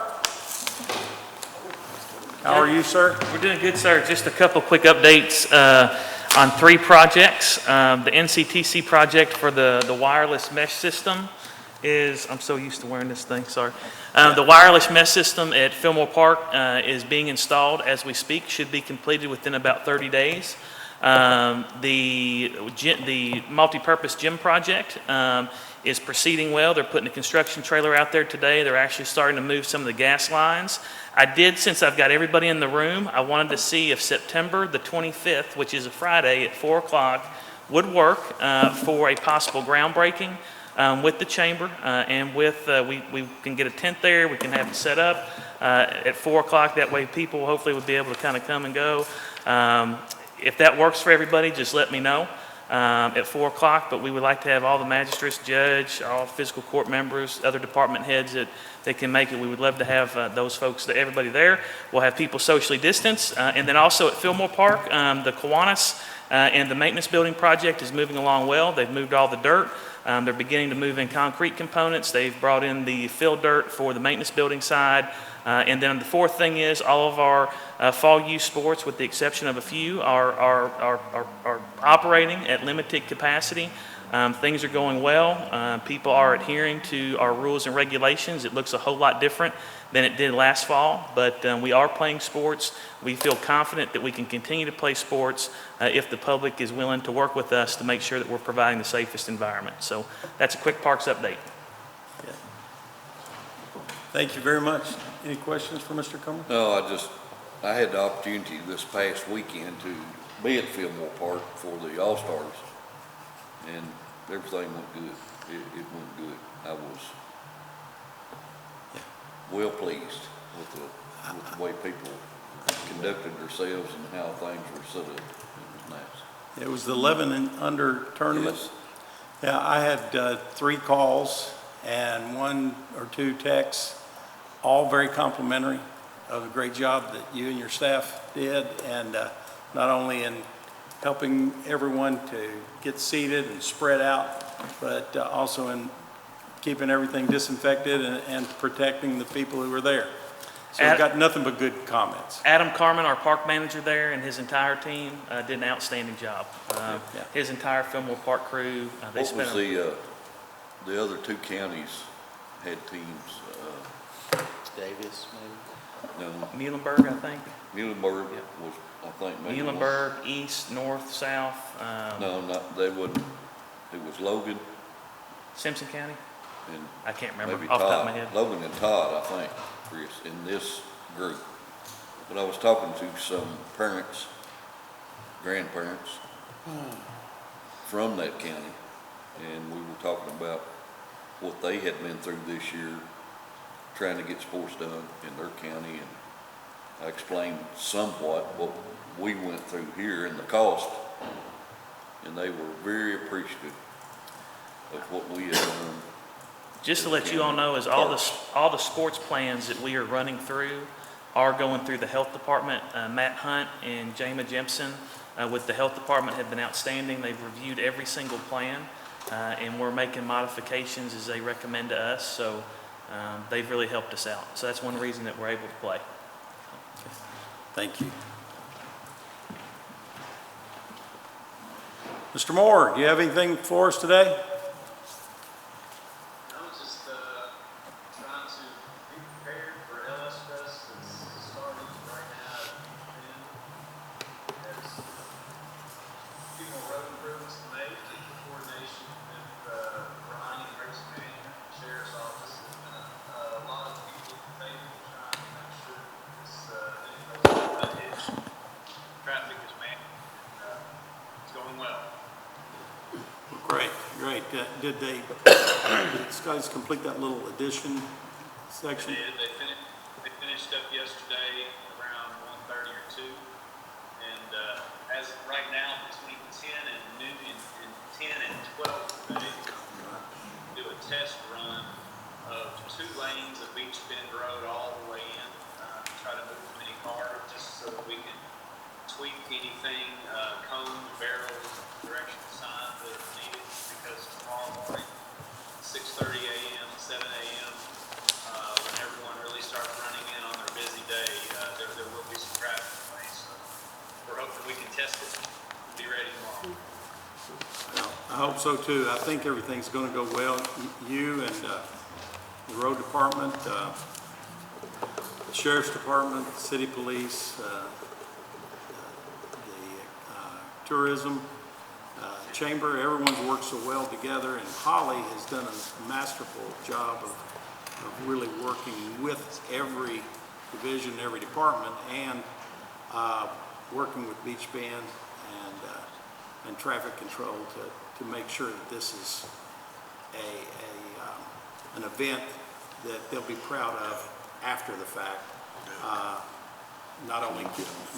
how are you, sir? We're doing good, sir. Just a couple quick updates on 3 projects. The NCTC project for the wireless mesh system is, I'm so used to wearing this thing, sorry. The wireless mesh system at Fillmore Park is being installed as we speak, should be completed within about 30 days. The multi-purpose gym project is proceeding well. They're putting a construction trailer out there today. They're actually starting to move some of the gas lines. Since I've got everybody in the room, I wanted to see if September the 25th, which is a Friday at 4 o'clock, would work for a possible groundbreaking with the chamber and with, we can get a tent there, we can have it set up at 4 o'clock. That way people hopefully would be able to kind of come and go. If that works for everybody, just let me know at 4 o'clock, but we would like to have all the magistrates, judge, all fiscal court members, other department heads that can make it. We would love to have those folks, everybody there. We'll have people socially distanced. And then also at Fillmore Park, the Kiwanis and the maintenance building project is moving along well. They've moved all the dirt. They're beginning to move in concrete components. They've brought in the fill dirt for the maintenance building side. And then the fourth thing is all of our fall youth sports, with the exception of a few, are operating at limited capacity. Things are going well. People are adhering to our rules and regulations. It looks a whole lot different than it did last fall, but we are playing sports. We feel confident that we can continue to play sports if the public is willing to work with us to make sure that we're providing the safest environment. So that's a quick parks update. Thank you very much. Any questions for Mr. Comer? No, I had the opportunity this past weekend to be at Fillmore Park for the All-Stars, and everything went good. It went good. I was well pleased with the way people conducted themselves and how things were set up. It was nice. It was the 11 and under tournament. Yes. Yeah, I had 3 calls and 1 or 2 texts, all very complimentary of the great job that you and your staff did, and not only in helping everyone to get seated and spread out, but also in keeping everything disinfected and protecting the people who were there. So we got nothing but good comments. Adam Carmen, our park manager there, and his entire team did an outstanding job. His entire Fillmore Park crew, they What spent was the other 2 counties had teams? Davis, maybe? No, Muhlenberg, I think. Muhlenberg was, I think, maybe. Muhlenberg, east, north, south. No, they wouldn't. It was Logan Simpson County? and I can't remember maybe off the top of Todd. my head. Logan and Todd, I think, Chris, in this group. But I was talking to some parents, grandparents from that county, and we were talking about what they had been through this year trying to get sports done in their county, and I explained somewhat what we went through here and the cost, and they were very appreciative of what we had done. Just to let you all know, is all the sports plans that we are running through are going through the health department. Matt Hunt and Jama Jemson with the health department have been outstanding. They've reviewed every single plan, and we're making modifications as they recommend to us. So they've really helped us out. So that's one reason that we're able to play. Thank you. Mr. Moore, do you have anything for us today? I was just trying to be prepared for LS Fest that's starting right now. There's a few more road improvements to make, in coordination with Brian and Grace Management, Sheriff's Office, and a lot of people trying to make sure this traffic is managed. It's going well. Great, great. Did Scotty's complete that little addition section? They finished up yesterday around 1:30 or 2, and as of right now, between 10 and noon and 10 and 12 today, do a test run of 2 lanes of Beach Bend Road all the way in, try to move as many cars just so that we can tweak anything, cone, barrels, direction signs that are needed, because tomorrow morning, 6:30 a.m., 7 a.m., when everyone really starts running in on their busy day, there will be some traffic in the way, so we're hoping we can test it and be ready tomorrow. Well, I hope so too. I think everything's going to go well. You and the road department, the sheriff's department, city police, the tourism chamber, everyone's worked so well together, and Holly has done a masterful job of really working with every division, every department, and working with Beach Bend and traffic control to make sure that this is an event that they'll be proud of after the fact. Not only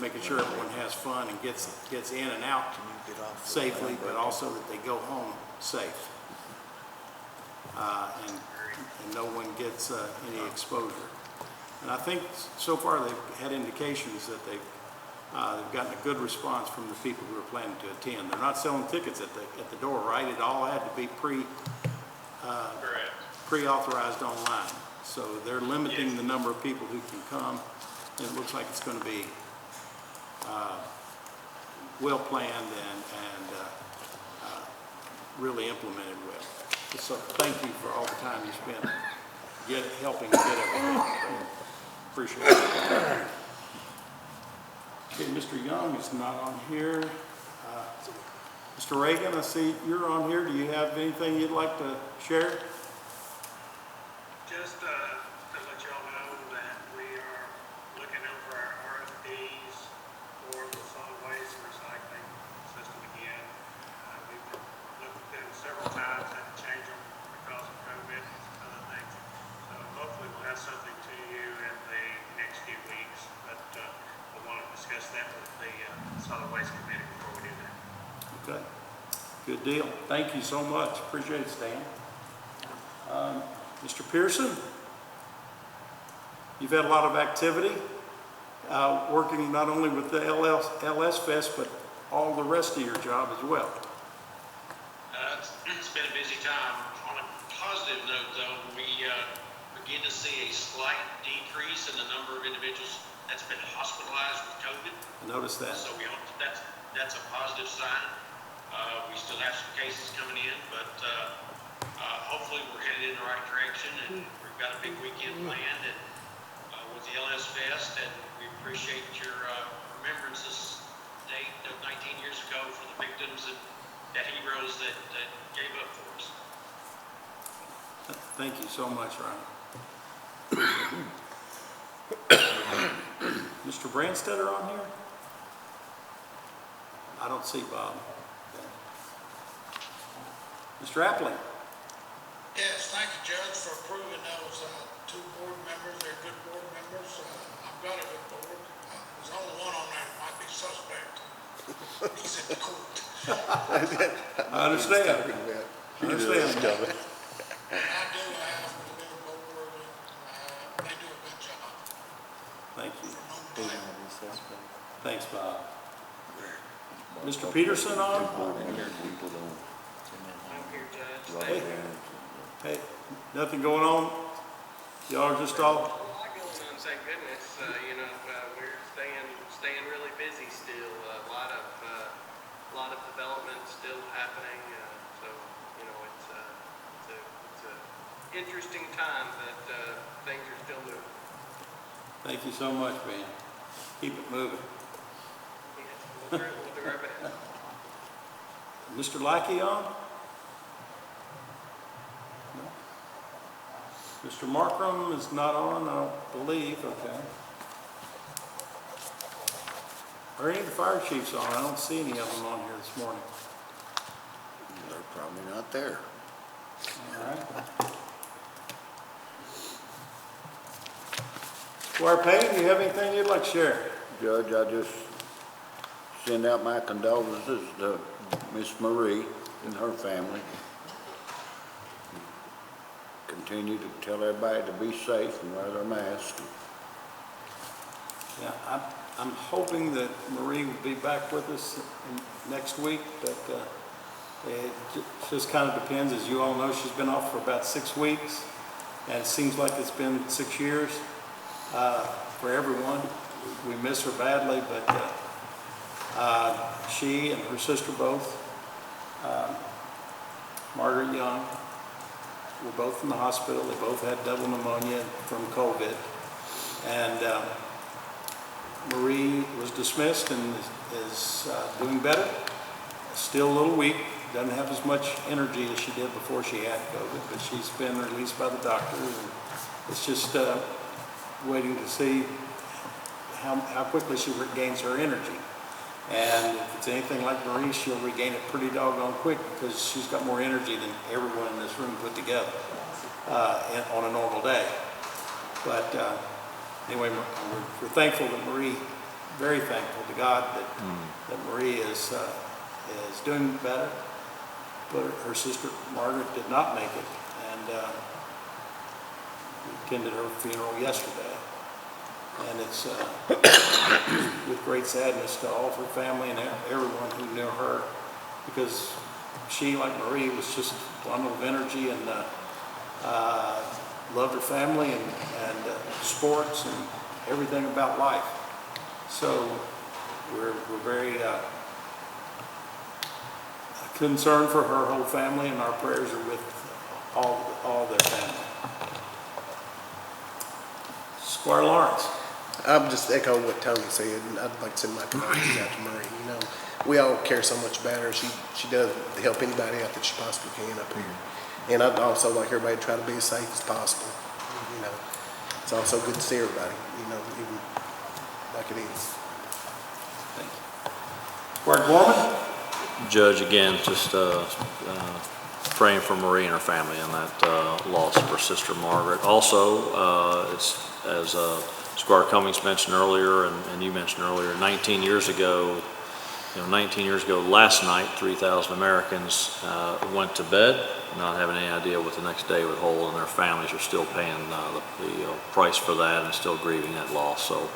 making sure everyone has fun and gets in and out safely, but also that they go home safe. And no one gets any exposure. And I think so far they've had indications that they've gotten a good response from the people who are planning to attend. They're not selling tickets at the door, right? It all had to be pre-authorized online. So they're limiting the number of people who can come. And it looks like it's going to be well planned and really implemented well. So thank you for all the time you spent helping get everything. Appreciate it. Okay, Mr. Young is not on here. Mr. Reagan, I see you're on here. Do you have anything you'd like to share? Just to let y'all know that we are looking over our RFPs for the solid waste recycling system again. We've looked at them several times, had to change them because of COVID and some other things. So hopefully we'll have something to you in the next few weeks, but we'll want to discuss that with the solid waste committee before we do that. Okay, good deal. Thank you so much. Appreciate it, Stan. Mr. Pearson, you've had a lot of activity, working not only with the LS Fest, but all the rest of your job as well. It's been a busy time. On a positive note, though, we begin to see a slight decrease in the number of individuals that's been hospitalized with COVID. I noticed that. So we hope that's a positive sign. We still have some cases coming in, but hopefully we're headed in the right direction, and we've got a big weekend planned with the LS Fest, and we appreciate your remembrance this date of 19 years ago for the victims and the heroes that gave up for us. Thank you so much, Ryan. Mr. Branstetter on here? I don't see Bob. Okay. Mr. Appling? Yes, thank you, Judge, for approving those two board members. They're good board members. I've got a good board. There's only one on there that might be suspect. He's in court. I understand. I understand. And I do have a good board, and they do a good job. Thank you. Thanks, Bob. Mr. Peterson on? I'm here, Judge. Hey. Hey, nothing going on? Y'all are just all, A lot going on, thank goodness. We're staying really busy still. A lot of development still happening. It's a interesting time, but things are still moving. thank you so much, man. Keep it moving. We'll do our best. Mr. Lackey on? No. Mr. Markram is not on, I don't believe, okay. Are any of the fire chiefs on? I don't see any of them on here this morning. They're probably not there. All right. Squire Payne, do you have anything you'd like to share? Judge, I just send out my condolences to Miss Marie and her family. Continue to tell everybody to be safe and wear their mask. Yeah, I'm hoping that Marie will be back with us next week, but it just kind of depends. As you all know, she's been off for about 6 weeks, and it seems like it's been 6 years for everyone. We miss her badly, but she and her sister both, Margaret Young, were both in the hospital. They both had double pneumonia from COVID, and Marie was dismissed and is doing better. Still a little weak, doesn't have as much energy as she did before she had COVID, but she's been released by the doctor, and it's just waiting to see how quickly she regains her energy. And if it's anything like Marie, she'll regain it pretty doggone quick, because she's got more energy than everyone in this room put together on a normal day. But anyway, we're thankful that Marie, very thankful to God that Marie is doing better. But her sister Margaret did not make it, and we attended her funeral yesterday. And it's with great sadness to all of her family and everyone who knew her, because she, like Marie, was just a bundle of energy and loved her family and sports and everything about life. So we're very concerned for her whole family, and our prayers are with all their family. Squire Lawrence. I'm just echoing what Tony said, and I'd like to send my condolences out to Marie. You know, we all care so much about her. She does help anybody out that she possibly can up here. And I'd also like everybody to try to be as safe as possible. You know, it's also good to see everybody, you know, even like it is. Squire Gorman. Judge, again, just praying for Marie and her family and that loss of her sister Margaret. Also, it's as Squire Cummings mentioned earlier, and you mentioned earlier, 19 years ago, last night, 3,000 Americans went to bed not having any idea what the next day would hold, and their families are still paying the price for that and still grieving that loss. So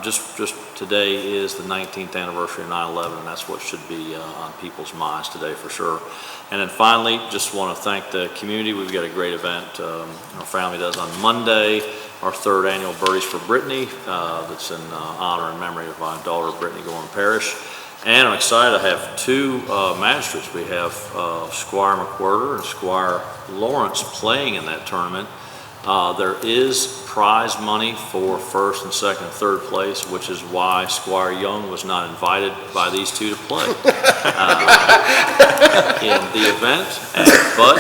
just today is the 19th anniversary of 9/11, and that's what should be on people's minds today for sure. And then finally, just want to thank the community. We've got a great event our family does on Monday, our 3rd annual Birdies for Brittany, that's in honor and memory of my daughter, Brittany Gorman Parrish. And I'm excited, I have 2 magistrates. We have Squire McWhirter and Squire Lawrence playing in that tournament. There is prize money for 1st and 2nd and 3rd place, which is why Squire Young was not invited by these 2 to play in the event. But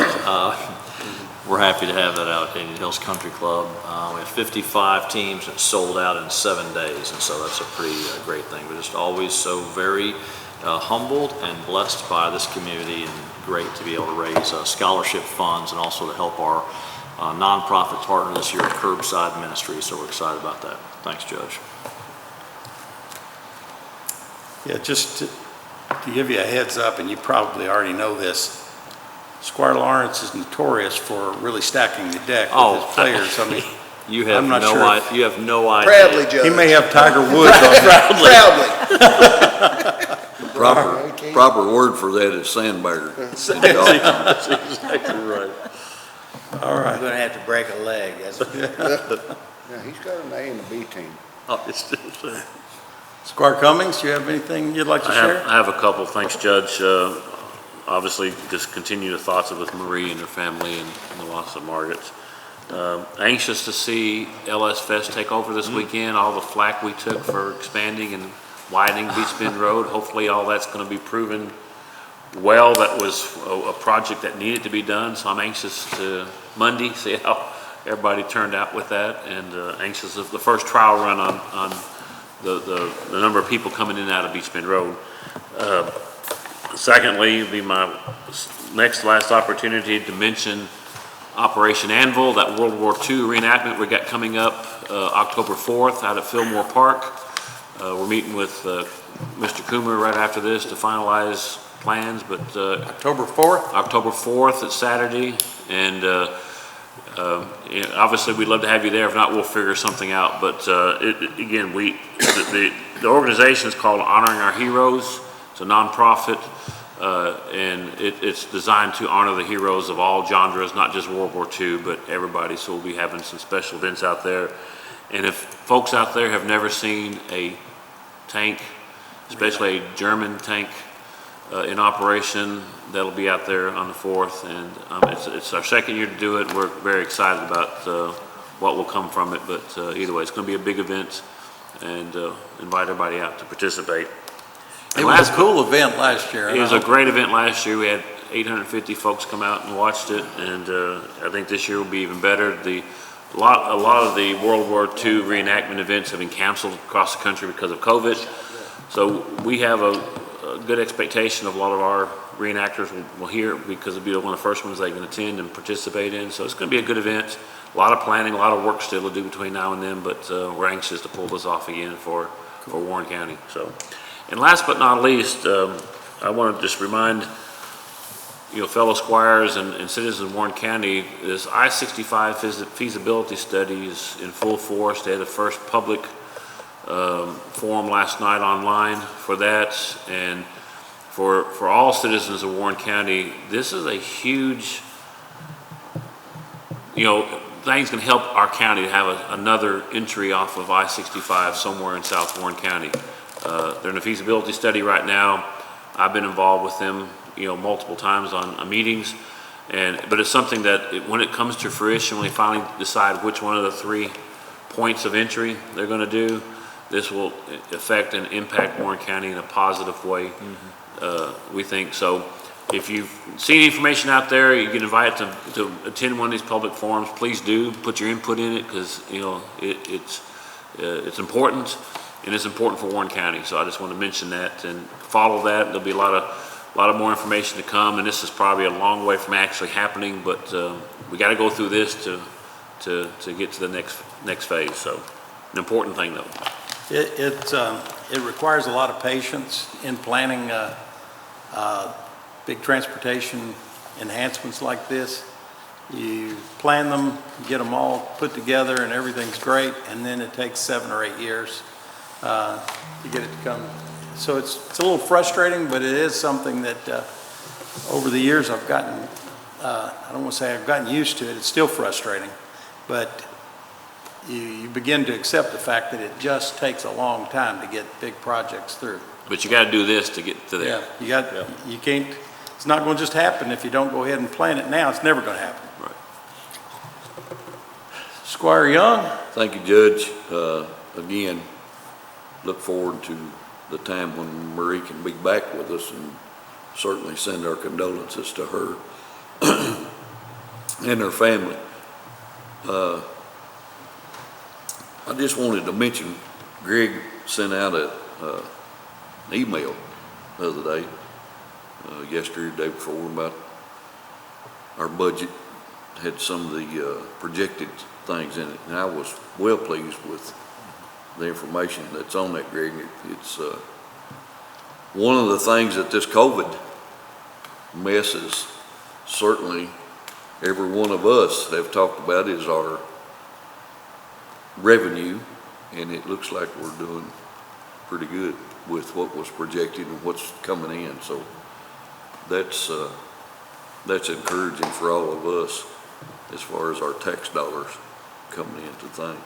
we're happy to have that out at Indian Hills Country Club. We have 55 teams that sold out in 7 days, and so that's a pretty great thing. We're just always so very humbled and blessed by this community, and great to be able to raise scholarship funds and also to help our nonprofit partner this year, Curbside Ministry. So we're excited about that. Thanks, Judge. Yeah, just to give you a heads up, and you probably already know this, Squire Lawrence is notorious for really stacking the deck with his players. I mean, you have I'm not no sure idea. You have no idea. Proudly, Judge. He may have Tiger Woods on there. Proudly. Proper word for that is sandbagger. That's exactly right. All right. You're gonna have to break a leg. That's Yeah, he's got an A and a B team. Oh, it's still there. Squire Cummings, do you have anything you'd like to share? I have a couple. Thanks, Judge. Obviously, just continue the thoughts with Marie and her family and the loss of Margaret. Anxious to see LS Fest take over this weekend. All the flack we took for expanding and widening Beach Bend Road. Hopefully all that's going to be proven well. That was a project that needed to be done. So I'm anxious to Monday see how everybody turned out with that, and anxious of the first trial run on the number of people coming in and out of Beach Bend Road. Secondly, be my last opportunity to mention Operation Anvil, that World War II reenactment we got coming up October 4th out at Fillmore Park. We're meeting with Mr. Coomer right after this to finalize plans, but October 4th? October 4th, it's Saturday, and obviously we'd love to have you there. If not, we'll figure something out. But again, the organization is called Honoring Our Heroes. It's a nonprofit, and it's designed to honor the heroes of all genres, not just World War II, but everybody. So we'll be having some special events out there. And if folks out there have never seen a tank, especially a German tank in operation, that'll be out there on the 4th. And it's our 2nd year to do it. We're very excited about what will come from it. But either way, it's going to be a big event, and invite everybody out to participate. It was a cool event last year. It was a great event last year. We had 850 folks come out and watched it, and I think this year will be even better. A lot of the World War II reenactment events have been canceled across the country because of COVID. So we have a good expectation of a lot of our reenactors will hear, because it'll be one of the first ones they can attend and participate in. So it's going to be a good event. A lot of planning, a lot of work still to do between now and then, but we're anxious to pull this off again for Warren County. So. And last but not least, I want to just remind fellow squires and citizens of Warren County, this I-65 feasibility study is in full force. They had the first public forum last night online for that, and for all citizens of Warren County, this is a huge, thing's going to help our county to have another entry off of I-65 somewhere in South Warren County. They're in a feasibility study right now. I've been involved with them, multiple times on meetings. But it's something that when it comes to fruition, when they finally decide which one of the 3 points of entry they're going to do, this will affect and impact Warren County in a positive way, we think. So if you've seen information out there, you get invited to attend one of these public forums, please do. Put your input in it because, it's important, and it's important for Warren County. So I just want to mention that and follow that. There'll be a lot of more information to come, and this is probably a long way from actually happening, but we got to go through this to get to the next phase. So an important thing, though. It requires a lot of patience in planning big transportation enhancements like this. You plan them, get them all put together, and everything's great, and then it takes 7 or 8 years to get it to come. So it's a little frustrating, but it is something that over the years I've gotten, I don't want to say I've gotten used to it. It's still frustrating, but you begin to accept the fact that it just takes a long time to get big projects through. But you got to do this to get to there. Yeah, you can't, it's not going to just happen if you don't go ahead and plan it now. It's never going to happen. Right. Squire Young? Thank you, Judge. Again, look forward to the time when Marie can be back with us, and certainly send our condolences to her and her family. I just wanted to mention, Greg sent out an email the other day, yesterday, the day before, about our budget. Had some of the projected things in it, and I was well pleased with the information that's on that, Greg. It's one of the things that this COVID mess is certainly every one of us have talked about is our revenue, and it looks like we're doing pretty good with what was projected and what's coming in. So that's encouraging for all of us as far as our tax dollars coming into things.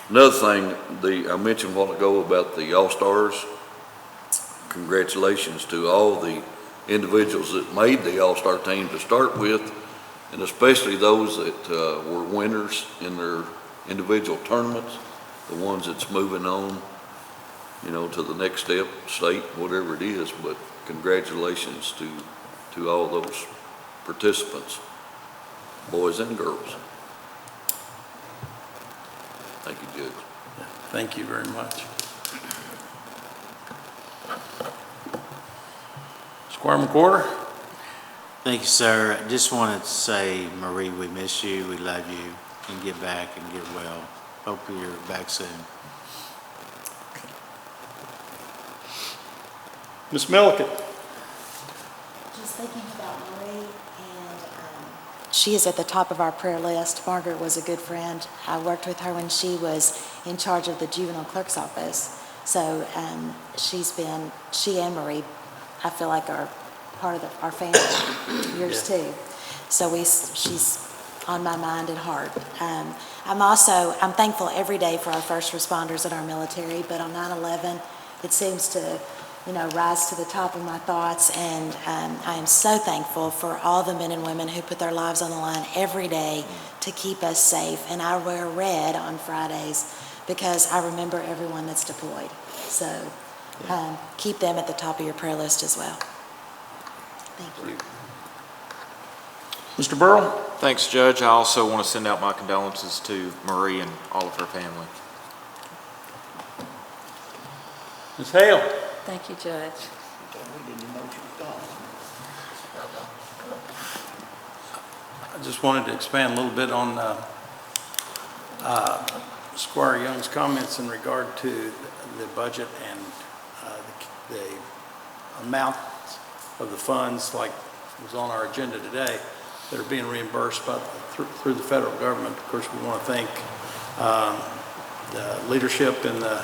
Another thing, I mentioned a while ago about the All-Stars. Congratulations to all the individuals that made the All-Star team to start with, and especially those that were winners in their individual tournaments, the ones that's moving on, to the next step, state, whatever it is. But congratulations to all those participants, boys and girls. Thank you, Judge. Thank you very much. Squire McWhorter? Thank you, sir. I just wanted to say, Marie, we miss you, we love you, and get back and get well. Hope you're back soon. Ms. Milliken? Just thinking about Marie, and she is at the top of our prayer list. Margaret was a good friend. I worked with her when she was in charge of the juvenile clerk's office. So she and Marie, I feel like are part of our family, yours too. So she's on my mind and heart. I'm thankful every day for our first responders and our military, but on 9/11, it seems to rise to the top of my thoughts, and I am so thankful for all the men and women who put their lives on the line every day to keep us safe. And I wear red on Fridays because I remember everyone that's deployed. So keep them at the top of your prayer list as well. Thank you. Mr. Burrow? Thanks, Judge. I also want to send out my condolences to Marie and all of her family. Ms. Hale? Thank you, Judge. I just wanted to expand a little bit on Squire Young's comments in regard to the budget and the amount of the funds, like was on our agenda today, that are being reimbursed through the federal government. Of course, we want to thank the leadership in the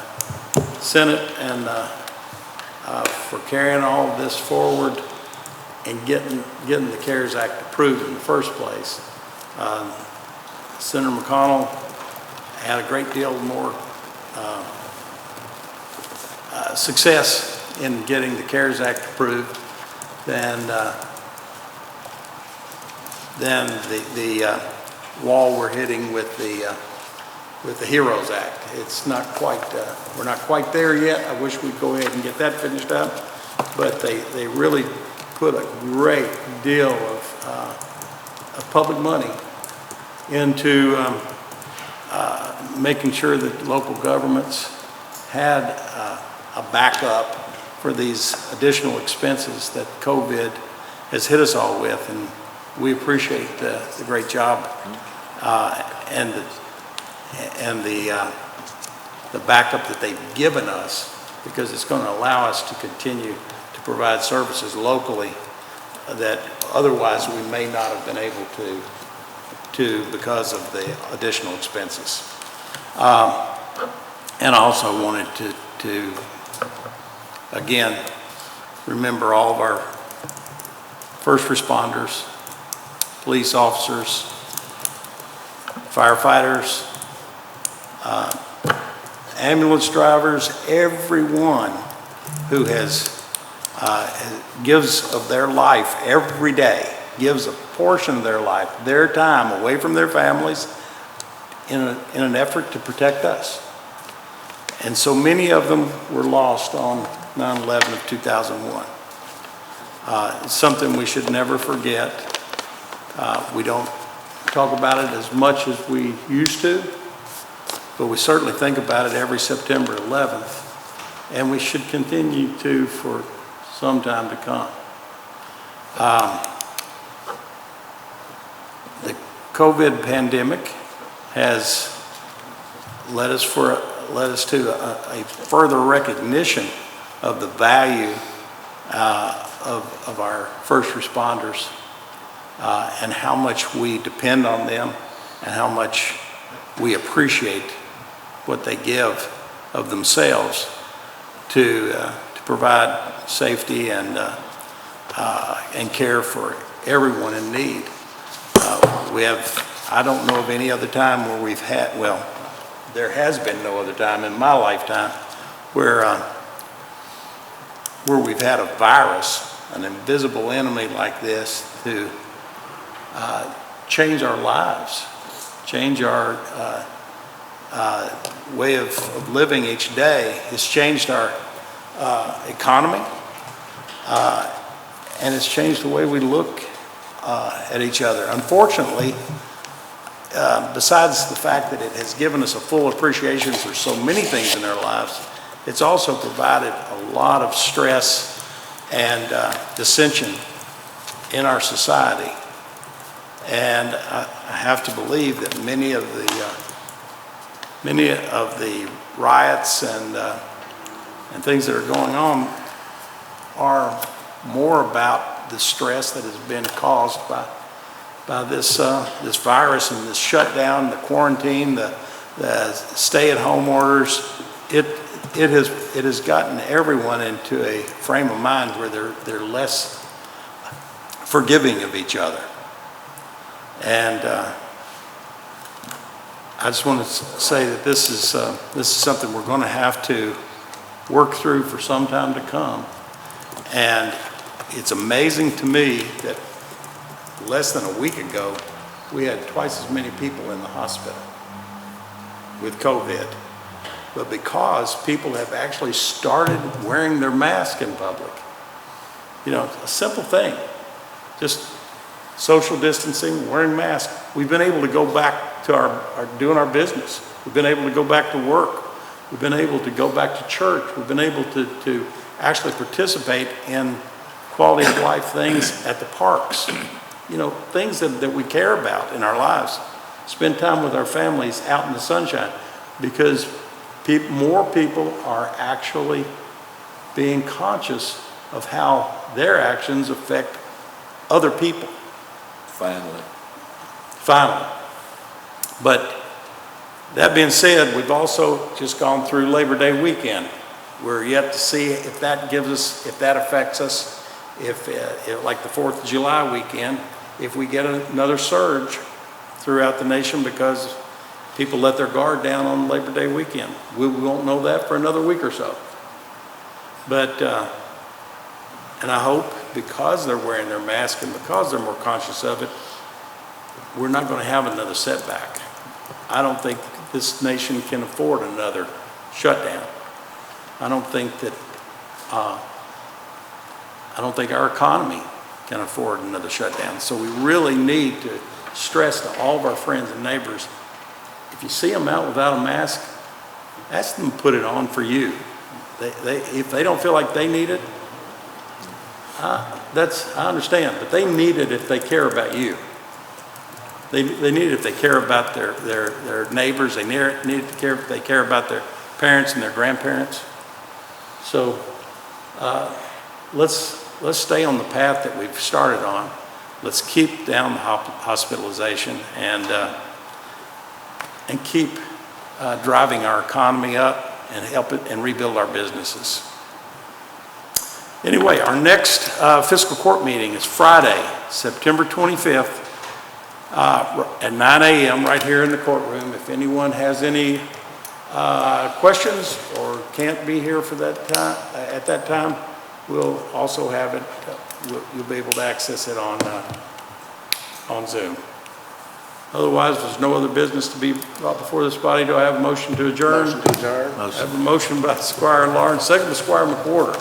Senate and for carrying all of this forward and getting the CARES Act approved in the first place. Senator McConnell had a great deal more success in getting the CARES Act approved than the wall we're hitting with the HEROES Act. It's not quite, we're not quite there yet. I wish we'd go ahead and get that finished up, but they really put a great deal of public money into making sure that local governments had a backup for these additional expenses that COVID has hit us all with, and we appreciate the great job and the backup that they've given us, because it's going to allow us to continue to provide services locally that otherwise we may not have been able to because of the additional expenses. And I also wanted to again remember all of our first responders, police officers, firefighters, ambulance drivers, everyone who gives of their life every day, gives a portion of their life, their time away from their families in an effort to protect us. And so many of them were lost on 9/11 of 2001. It's something we should never forget. We don't talk about it as much as we used to, but we certainly think about it every September 11th, and we should continue to for some time to come. The COVID pandemic has led us to a further recognition of the value of our first responders and how much we depend on them and how much we appreciate what they give of themselves to provide safety and care for everyone in need. I don't know of any other time where we've had, well, there has been no other time in my lifetime where we've had a virus, an invisible enemy like this, to change our lives, change our way of living each day. It's changed our economy, and it's changed the way we look at each other. Unfortunately, besides the fact that it has given us a full appreciation for so many things in our lives, it's also provided a lot of stress and dissension in our society. And I have to believe that many of the riots and things that are going on are more about the stress that has been caused by this virus and this shutdown, the quarantine, the stay-at-home orders. It has gotten everyone into a frame of mind where they're less forgiving of each other. And I just want to say that this is something we're going to have to work through for some time to come. And it's amazing to me that less than a week ago, we had twice as many people in the hospital with COVID. But because people have actually started wearing their mask in public, a simple thing, just social distancing, wearing masks, we've been able to go back to our doing our business. We've been able to go back to work. We've been able to go back to church. We've been able to actually participate in quality of life things at the parks. Things that we care about in our lives. Spend time with our families out in the sunshine, because more people are actually being conscious of how their actions affect other people. Finally. But that being said, we've also just gone through Labor Day weekend. We're yet to see if that affects us, if like the 4th of July weekend, if we get another surge throughout the nation because people let their guard down on Labor Day weekend. We won't know that for another week or so. But, and I hope because they're wearing their mask and because they're more conscious of it, we're not going to have another setback. I don't think this nation can afford another shutdown. I don't think that, I don't think our economy can afford another shutdown. So we really need to stress to all of our friends and neighbors, if you see them out without a mask, ask them to put it on for you. If they don't feel like they need it, I understand, but they need it if they care about you. They need it if they care about their neighbors. They need it if they care about their parents and their grandparents. So let's stay on the path that we've started on. Let's keep down the hospitalization and keep driving our economy up and help it and rebuild our businesses. Anyway, our next fiscal court meeting is Friday, September 25th at 9 a.m. right here in the courtroom. If anyone has any questions or can't be here for that time, at that time, we'll also have it. You'll be able to access it on Zoom. Otherwise, there's no other business to be brought before this body. Do I have a motion to adjourn? Motion to adjourn. I have a motion by Squire Lawrence, second by Squire McWhorter.